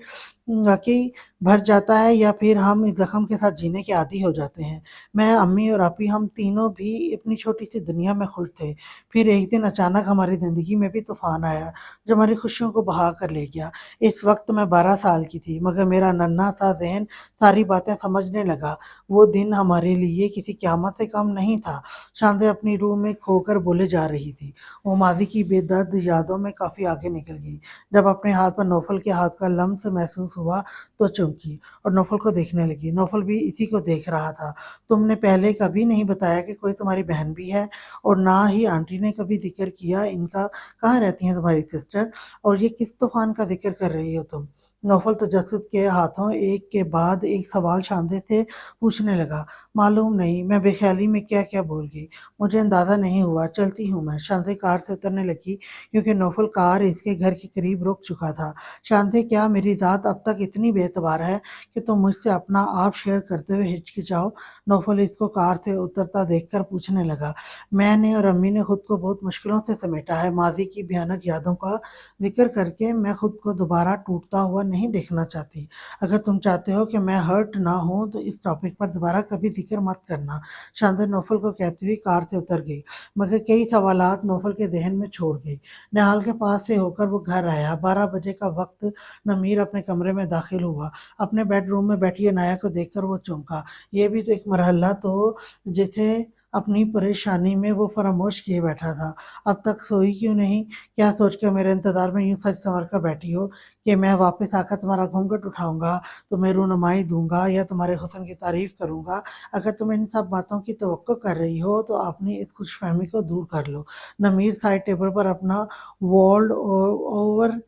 वाक़ई भर जाता है या फिर हम इस ज़ख्म के साथ जीने के आदी हो जाते हैं। मैं, अम्मी और आपी हम तीनों भी अपनी छोटी-सी दुनिया में खुश थे। फिर एक दिन अचानक हमारी ज़िंदगी में भी तूफ़ान आया, जो हमारी खुशियों को बहा कर ले गया। इस वक़्त मैं 12 साल की थी, मगर मेरा नन्हा-सा ज़हन सारी बातें समझने लगा। वो दिन हमारे लिए किसी क़यामत से कम नहीं था। शांति अपनी रूह में खोकर बोले जा रही थी। वो माज़ी की बेदर्द यादों में काफ़ी आगे निकल गई। जब अपने हाथ पर नौफल के हाथ का लम्स महसूस हुआ, तो चौंकी और नौफल को देखने लगी। नौफल भी इसी को देख रहा था। तुमने पहले कभी नहीं बताया कि कोई तुम्हारी बहन भी है, और ना ही आंटी ने कभी ज़िक्र किया इनका। कहाँ रहती हैं तुम्हारी सिस्टर? और ये किस तूफ़ान का ज़िक्र कर रही हो तुम? नौफल तजस्सुस के हाथों एक के बाद एक सवाल शांति से पूछने लगा। मालूम नहीं, मैं बेख्याली में क्या-क्या बोल गई। मुझे अंदाज़ा नहीं हुआ। चलती हूँ मैं। शांति कार से उतरने लगी, क्योंकि नौफल कार इसके घर के करीब रुक चुका था। शांति, क्या मेरी ज़ात अब तक इतनी बेएतबार है कि तुम मुझसे अपना आप शेयर करते हुए हिचकिचाओ? नौफल इसको कार से उतरता देखकर पूछने लगा। मैंने और अम्मी ने खुद को बहुत मुश्किलों से समेटा है। माज़ी की भयानक यादों का ज़िक्र करके मैं खुद को दोबारा टूटता हुआ नहीं देखना चाहती। अगर तुम चाहते हो कि मैं हर्ट ना हूँ, तो इस टॉपिक पर दोबारा कभी ज़िक्र मत करना। शांति नौफल को कहती हुई कार से उतर गई, मगर कई सवालात नौफल के ज़हन में छोड़ गई। निहाल के पास से होकर वो घर आया। 12 बजे का वक़्त। नमीर अपने कमरे में दाखिल हुआ। अपने बेडरूम में बैठी अनाया को देखकर वो चौंका। ये भी तो एक मरहला तो, जिसे अपनी परेशानी में वो फ़रामोश किए बैठा था। अब तक सोई क्यों नहीं? क्या सोचकर मेरे इंतज़ार में यूँ सच संवर कर बैठी हो कि मैं वापस आकर तुम्हारा घूंघट उठाऊँगा, तुम्हें रूनुमाई दूँगा या तुम्हारे हुस्न की तारीफ़ करूँगा? अगर तुम इन सब बातों की तवक्को कर रही हो, तो अपनी इस खुशफ़हमी को दूर कर लो। नमीर साइड टेबल पर अपना वर्ल्ड ओवर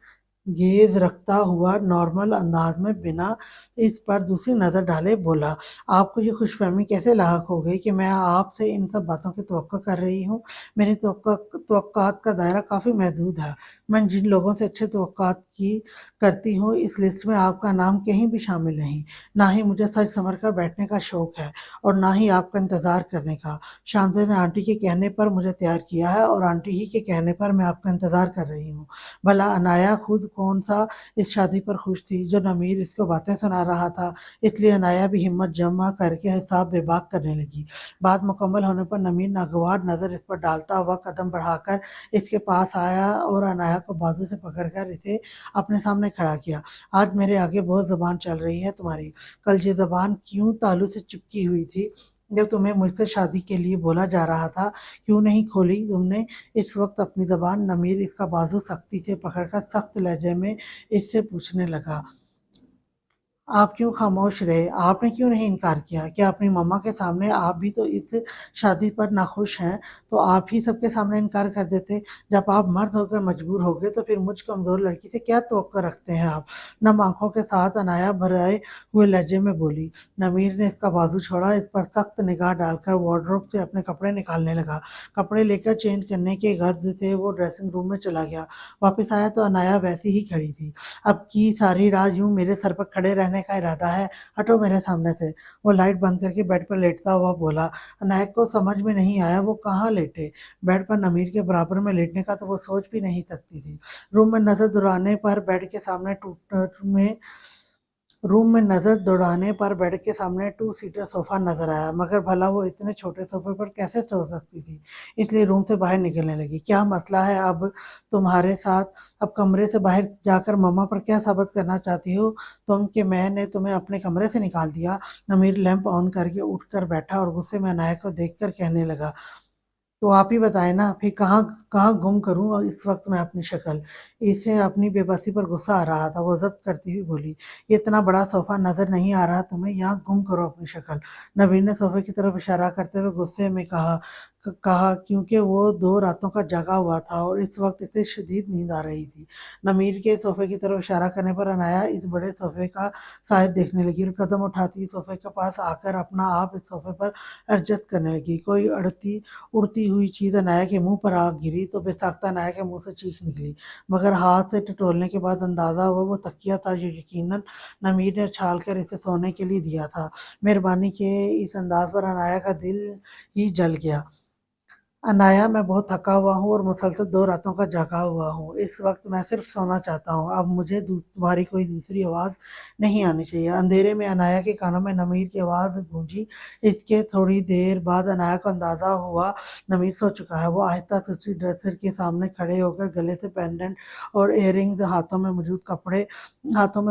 गेज रखता हुआ नॉर्मल अंदाज में बिना इस पर दूसरी नज़र डाले बोला, आपको ये खुशफहमी कैसे लाहक हो गई कि मैं आपसे इन सब बातों की तवक्को कर रही हूँ? मेरी तवक्कुआत का दायरा काफ़ी महदूद है। मैं जिन लोगों से अच्छे तवक्कुआत की करती हूँ, इस लिस्ट में आपका नाम कहीं भी शामिल नहीं। ना ही मुझे सच संभल कर बैठने का शौक है और ना ही आपका इंतज़ार करने का। शांति ने आंटी के कहने पर मुझे तैयार किया है और आंटी ही के कहने पर मैं आपका इंतज़ार कर रही हूँ। भला अनाया खुद कौन-सा इस शादी पर खुश थी, जो नमीर इसको बातें सुना रहा था, इसलिए अनाया भी हिम्मत जमा करके हिसाब बेबाक करने लगी। बात मुकम्मल होने पर नमीर नागवार नज़र इस पर डालता हुआ कदम बढ़ाकर इसके पास आया और अनाया को बाजू से पकड़कर इसे अपने सामने खड़ा किया। आज मेरे आगे बहुत ज़ुबान चल रही है तुम्हारी, कल ये ज़ुबान क्यों तालू से चिपकी हुई थी? जब तुम्हें मुझसे शादी के लिए बोला जा रहा था, क्यों नहीं खोली तुमने इस वक्त अपनी ज़बान? नमीर इसका बाजू सख्ती से पकड़कर सख्त लहजे में इससे पूछने लगा, आप क्यों खामोश रहे? आपने क्यों नहीं इनकार किया? क्या अपनी मम्मा के सामने आप भी तो इस शादी पर नाखुश हैं, तो आप ही सबके सामने इनकार कर देते? जब आप मर्द होकर मजबूर हो गए, तो फिर मुझ कमज़ोर लड़की से क्या तवक्को रखते हैं आप? नम आँखों के साथ अनाया भराए हुए लहजे में बोली। नमीर ने इसका बाजू छोड़ा, इस पर सख्त निगाह डालकर वार्डरोब से अपने कपड़े निकालने लगा। कपड़े लेकर चेंज करने के गर्ज से वो ड्रेसिंग रूम में चला गया। वापस आया तो अनाया वैसी ही खड़ी थी। अब की सारी रात यूं मेरे सर पर खड़े रहने का इरादा है, हटो मेरे सामने से। वो लाइट बंद करके बेड पर लेटता हुआ बोला। अनायक को समझ में नहीं आया वो कहाँ लेटे। बेड पर नमीर के बराबर में लेटने का तो वो सोच भी नहीं सकती थी। रूम में नजर दौड़ाने पर बेड के सामने रूम में नज़र दौड़ाने पर बेड के सामने टू सीटर सोफ़ा नज़र आया, मगर भला वो इतने छोटे सोफ़े पर कैसे सो सकती थी? इसलिए रूम से बाहर निकलने लगी। क्या मसला है अब तुम्हारे साथ? अब कमरे से बाहर जाकर मम्मा पर क्या साबित करना चाहती हो तुम कि मैंने तुम्हें अपने कमरे से निकाल दिया? नमीर लैंप ऑन करके उठकर बैठा और गुस्से में अनाया को देखकर कहने लगा, तो आप ही बताएँ ना, फिर कहाँ कहाँ गुम करूँ इस वक़्त मैं अपनी शक्ल? इसे अपनी बेबसी पर गुस्सा आ रहा था, वो ज़ब्त करती हुई बोली, "ये इतना बड़ा सोफ़ा नज़र नहीं आ रहा तुम्हें? यहाँ गुम करो अपनी शक्ल।" नवीन ने सोफ़े की तरफ इशारा करते हुए गुस्से में कहा क्योंकि वो 2 रातों का जगा हुआ था और इस वक़्त इसे शदीद नींद आ रही थी। नमीर के सोफ़े की तरफ इशारा करने पर अनाया इस बड़े सोफ़े का साइज़ देखने लगी और कदम उठाती सोफ़े के पास आकर अपना आप इस सोफ़े पर एडजस्ट करने लगी। कोई उड़ती हुई चीज़ अनाया के मुँह पर आ गिरी तो बेसाख्ता अनाया के मुँह से चीख निकली, मगर हाथ से टटोलने के बाद अंदाज़ा हुआ वो तकिया था जो यकीनन नमीर ने उछालकर इसे सोने के लिए दिया था। मेहरबानी के इस अंदाज़ पर अनाया का दिल ही जल गया। अनाया मैं बहुत थका हुआ हूँ और मुसलसल 2 रातों का जागा हुआ हूँ। इस वक़्त मैं सिर्फ़ सोना चाहता हूँ। अब मुझे तुम्हारी कोई दूसरी आवाज़ नहीं आनी चाहिए। अंधेरे में अनाया के कानों में नमीर की आवाज़ गूंजी। इसके थोड़ी देर बाद अनाया को अंदाज़ा हुआ नमीर सो चुका है। वो आहिस्ता से उसी ड्रेसर के सामने खड़े होकर गले से पेंडेंट और इयररिंग्स हाथों में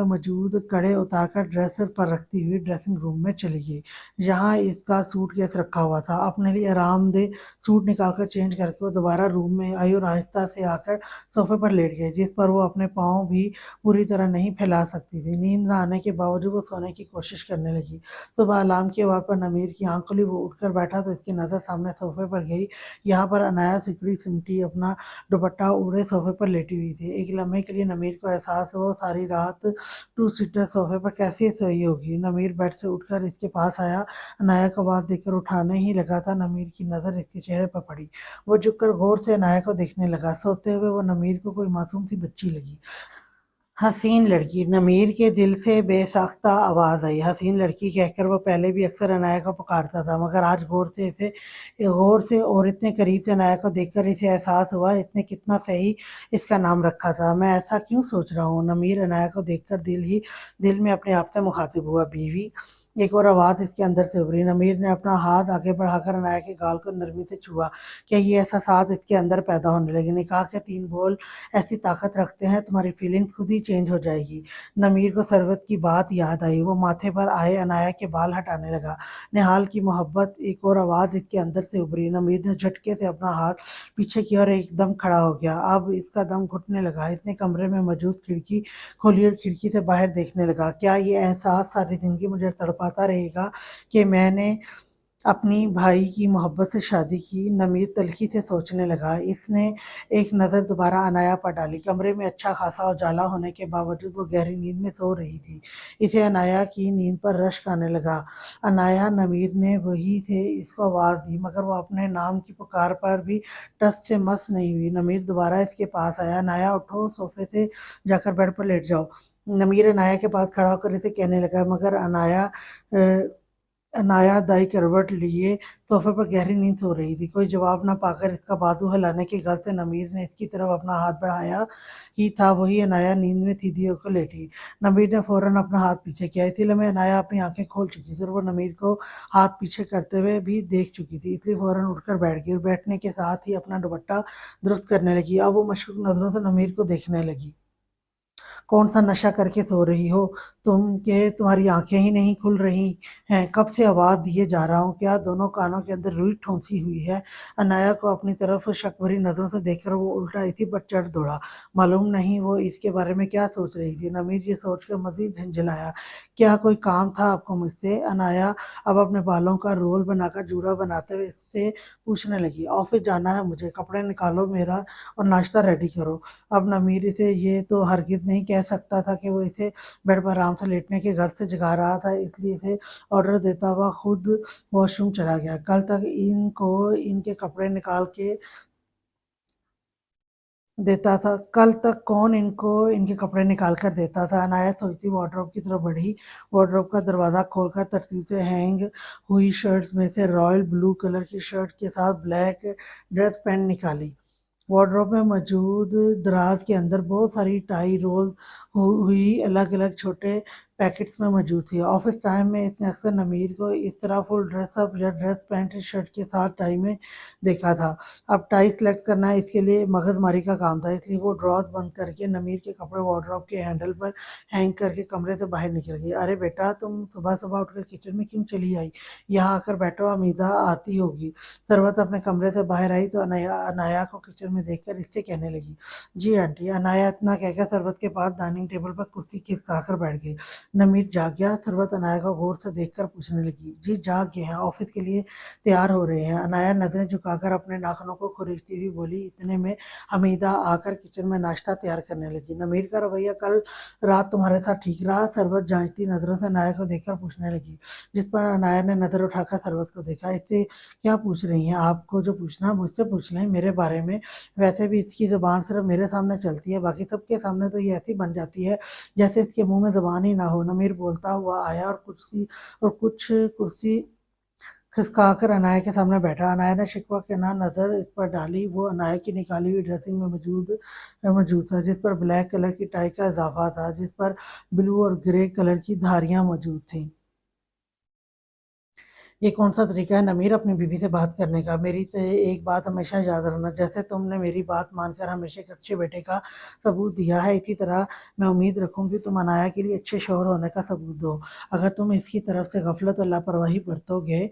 मौजूद कड़े उतारकर ड्रेसर पर रखती हुई ड्रेसिंग रूम में चली गई, जहाँ इसका सूटकेस रखा हुआ था। अपने लिए आरामदेह सूट निकालकर चेंज करके वो दोबारा रूम में आई और आहिस्ता से आकर सोफे पर लेट गई, जिस पर वो अपने पाँव भी पूरी तरह नहीं फैला सकती थी। नींद न आने के बावजूद वो सोने की कोशिश करने लगी। सुबह अलार्म की आवाज़ पर नमीर की आँख खुली, वो उठकर बैठा तो इसकी नज़र सामने सोफे पर गई। यहाँ पर अनाया सिकड़ी-सिमटी अपना दुपट्टा ओढ़े सोफे पर लेटी हुई थी। एक लम्हे के लिए नमीर को एहसास हुआ वो सारी रात टू सीटर सोफे पर कैसे सोई होगी। नमीर बेड से उठकर इसके पास आया। अनाया को आवाज़ देकर उठाने ही लगा था, नमीर की नज़र इसके चेहरे पर पड़ी। वो झुककर गौर से अनाया को देखने लगा। सोते हुए वो नमीर को कोई मासूम सी बच्ची लगी। हसीन लड़की, नमीर के दिल से बेसाख्ता आवाज़ आई। हसीन लड़की कहकर वो पहले भी अक्सर अनाया को पुकारता था, मगर आज गौर से और इतने करीब से अनाया को देखकर इसे एहसास हुआ इसने कितना सही इसका नाम रखा था। मैं ऐसा क्यों सोच रहा हूँ? नमीर अनाया को देखकर दिल में अपने आप से मुखातिब हुआ। बीवी? एक और आवाज़ इसके अंदर से उभरी। नमीर ने अपना हाथ आगे बढ़ाकर अनाया के गाल को नरमी से छुआ। क्या ये एहसासात इसके अंदर पैदा होने लगे? निकाह के 3 बोल ऐसी ताकत रखते हैं, तुम्हारी फीलिंग्स खुद ही चेंज हो जाएगी। नमीर को सरवत की बात याद आई। वो माथे पर आए अनाया के बाल हटाने लगा। निहाल की मोहब्बत, एक और आवाज़ इसके अंदर से उभरी। नमीर ने झटके से अपना हाथ पीछे किया और एकदम खड़ा हो गया। अब इसका दम घुटने लगा। इसने कमरे में मौजूद खिड़की खोली और खिड़की से बाहर देखने लगा। क्या ये एहसास सारी ज़िंदगी मुझे तड़पाता रहेगा कि मैंने اپنی بھائی کی محبت سے شادی کی۔ نمیر تلخی سے سوچنے لگا۔ اس نے ایک نظر دوبارہ عنایا پر ڈالی۔ کمرے میں اچھا خاصا اجالا ہونے کے باوجود وہ گہری نیند میں سو رہی تھی۔ اسے عنایا کی نیند پر رشک آنے لگا۔ عنایا، نمیر نے وہیں سے اس کو آواز دی، مگر وہ اپنے نام کی پکار پر بھی ٹس سے مس نہیں ہوئی۔ نمیر دوبارہ اس کے پاس آیا۔ عنایا اٹھو، صوفے سے جا کر بیڈ پر لیٹ جاؤ۔ نمیر عنایا کے پاس کھڑا ہو کر اسے کہنے لگا، مگر عنایا دائیں کروٹ لیے صوفے پر گہری نیند سو رہی تھی۔ کوئی جواب نہ پا کر اس کا بازو ہلانے کے غرض سے نمیر نے اس کی طرف اپنا ہاتھ بڑھایا ہی تھا، وہی عنایا نیند میں سیدھی ہو کر لیٹی۔ نمیر نے فوراً اپنا ہاتھ پیچھے کیا۔ اسی لمحے عنایا اپنی آنکھیں کھول چکی تھی اور وہ نمیر کو ہاتھ پیچھے کرتے ہوئے بھی دیکھ چکی تھی، اس لیے فوراً اٹھ کر بیٹھ گئی اور بیٹھنے کے ساتھ ہی اپنا دوپٹہ درست کرنے لگی۔ اب وہ مشکوک نظروں سے نمیر کو دیکھنے لگی۔ کون سا نشہ کر کے سو رہی ہو تم کہ تمہاری آنکھیں ہی نہیں کھل رہی ہیں؟ کب سے آواز دیے جا رہا ہوں، کیا دونوں کانوں کے اندر روئی ٹھونسی ہوئی ہے؟ عنایا کو اپنی طرف شک بھری نظروں سے دیکھ کر وہ الٹا اسی پر چڑھ دوڑا۔ معلوم نہیں وہ اس کے بارے میں کیا سوچ رہی تھی۔ نمیر یہ سوچ کر مزید جھنجھلایا، کیا کوئی کام تھا آپ کو مجھ سے؟ عنایا اب اپنے بالوں کا رول بنا کر جوڑا بناتے ہوئے اس سے پوچھنے لگی۔ آفس جانا ہے مجھے، کپڑے نکالو میرا اور ناشتہ ریڈی کرو۔ اب نمیر اسے یہ تو ہرگز نہیں کہہ سکتا تھا کہ وہ اسے بیڈ پر آرام سے لیٹنے کے غرض سے جگا رہا تھا، اس لیے اسے آرڈر دیتا ہوا خود واش روم چلا گیا۔ کل تک ان کو ان کے کپڑے نکال کے دیتا تھا، کل تک کون ان کو ان کے کپڑے نکال کر دیتا تھا؟ عنایا سوچتی وارڈروب کی طرف بڑھی۔ وارڈروب کا دروازہ کھول کر ترتیب سے ہینگ ہوئی شرٹس میں سے رائل بلو کلر کی شرٹ کے ساتھ بلیک ڈریس پینٹ نکالی۔ وارڈروب میں موجود دراز کے اندر بہت ساری ٹائی رول ہوئی الگ الگ چھوٹے پیکٹس میں موجود تھی۔ آفس ٹائم میں اس نے اکثر نمیر کو اس طرح فل ڈریس اپ یا ڈریس پینٹ شرٹ کے ساتھ ٹائی میں دیکھا تھا۔ اب ٹائی سلیکٹ کرنا اس کے لیے مغز ماری کا کام تھا، اس لیے وہ ڈراز بند کر کے نمیر کے کپڑے وارڈروب کے ہینڈل پر ہینگ کر کے کمرے سے باہر نکل گئی۔ ارے بیٹا، تم صبح صبح اٹھ کر کچن میں کیوں چلی آئی؟ یہاں آ کر بیٹھو، حمیدہ آتی ہوگی۔ ثروت اپنے کمرے سے باہر آئی تو عنایا کو کچن میں دیکھ کر اس سے کہنے لگی، جی آنٹی۔ عنایا اتنا کہہ کر ثروت کے پاس ڈائننگ ٹیبل پر کرسی کھسکا کر بیٹھ گئی۔ نمیر جاگ گیا؟ ثروت عنایا کو غور سے دیکھ کر پوچھنے لگی۔ جی جاگ گئے ہیں، آفس کے لیے تیار ہو رہے ہیں۔ عنایا نظریں جھکا کر اپنے ناخنوں کو کھریدتی ہوئی بولی۔ اتنے میں حمیدہ آ کر کچن میں ناشتہ تیار کرنے لگی۔ نمیر کا رویہ کل رات تمہارے ساتھ ٹھیک رہا؟ ثروت جانچتی نظروں سے عنایا کو دیکھ کر پوچھنے لگی، جس پر عنایا نے نظر اٹھا کر ثروت کو دیکھا۔ اس سے کیا پوچھ رہی ہیں؟ آپ کو جو پوچھنا مجھ سے پوچھ لیں میرے بارے میں۔ ویسے بھی اس کی زبان صرف میرے سامنے چلتی ہے، باقی سب کے سامنے تو یہ ایسی بن جاتی ہے جیسے اس کے منہ میں زبان ہی نہ ہو۔ نمیر بولتا ہوا آیا اور کچھ کرسی کھسکا کر عنایا کے سامنے بیٹھا۔ عنایا نے شکوہ کناں نظر اس پر ڈالی۔ وہ عنایا کی نکالی ہوئی ڈریسنگ میں موجود تھا، جس پر بلیک کلر کی ٹائی کا اضافہ تھا، جس پر بلو اور گرے کلر کی دھاریاں موجود تھیں۔ یہ کون سا طریقہ ہے نمیر اپنی بیوی سے بات کرنے کا؟ میری ایک بات ہمیشہ یاد رکھنا، جیسے تم نے میری بات مان کر ہمیشہ ایک اچھے بیٹے کا ثبوت دیا ہے، اسی طرح میں امید رکھوں گی تم عنایا کے لیے اچھے شوہر ہونے کا ثبوت دو۔ اگر تم اس کی طرف سے غفلت اور لاپرواہی برتو گے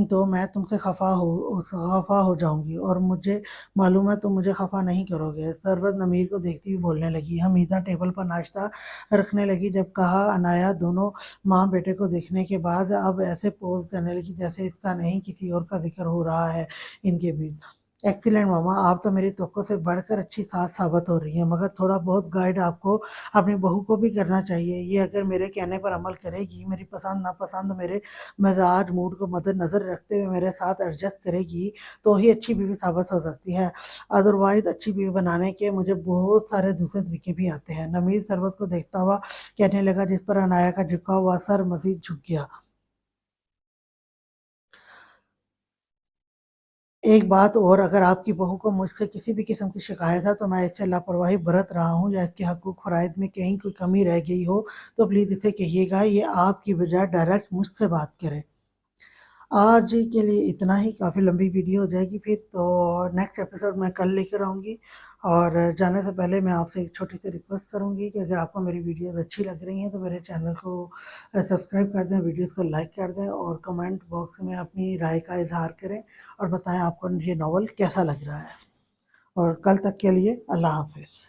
تو میں تم سے خفا ہو جاؤں گی، اور مجھے معلوم ہے تم مجھے خفا نہیں کرو گے۔ ثروت نمیر کو دیکھتی ہوئی بولنے لگی۔ حمیدہ ٹیبل پر ناشتہ رکھنے لگی۔ جب کہا عنایا دونوں ماں بیٹے کو دیکھنے کے بعد اب ایسے پوز کرنے لگی جیسے اس کا نہیں کسی اور کا ذکر ہو رہا ہے ان کے بیچ۔ ایکسیلنٹ ماما، آپ تو میری توقع سے بڑھ کر اچھی ساس ثابت ہو رہی ہیں، مگر تھوڑا بہت گائیڈ آپ کو اپنی بہو کو بھی کرنا چاہیے۔ یہ اگر میرے کہنے پر عمل کرے گی، میری پسند ناپسند، میرے مزاج موڈ کو مد نظر رکھتے ہوئے میرے ساتھ ایڈجسٹ کرے گی تو ہی اچھی بیوی ثابت ہو سکتی ہے، ادروائز اچھی بیوی بنانے کے مجھے بہت سارے دوسرے طریقے بھی آتے ہیں۔ نمیر ثروت کو دیکھتا ہوا کہنے لگا، جس پر عنایا کا جھکا ہوا سر مزید جھک گیا۔ ایک بات اور، اگر آپ کی بہو کو مجھ سے کسی بھی قسم کی شکایت ہے تو میں اس سے لاپرواہی برت رہا ہوں یا اس کے حقوق فرائض میں کہیں کوئی کمی رہ گئی ہو تو پلیز اسے کہیے گا، یہ آپ کی بجائے ڈائریکٹ مجھ سے بات کرے۔ آج کے لیے اتنا ہی، کافی لمبی ویڈیو ہو جائے گی پھر تو۔ نیکسٹ ایپیسوڈ میں کل لے کر آؤں گی، اور جانے سے پہلے میں آپ سے ایک چھوٹی سی ریکویسٹ کروں گی کہ اگر آپ کو میری ویڈیوز اچھی لگ رہی ہیں تو میرے چینل کو سبسکرائب کر دیں، ویڈیوز کو لائک کر دیں، اور کمنٹ باکس میں اپنی رائے کا اظہار کریں اور بتائیں آپ کو یہ ناول کیسا لگ رہا ہے۔ اور کل تک کے لیے اللہ حافظ۔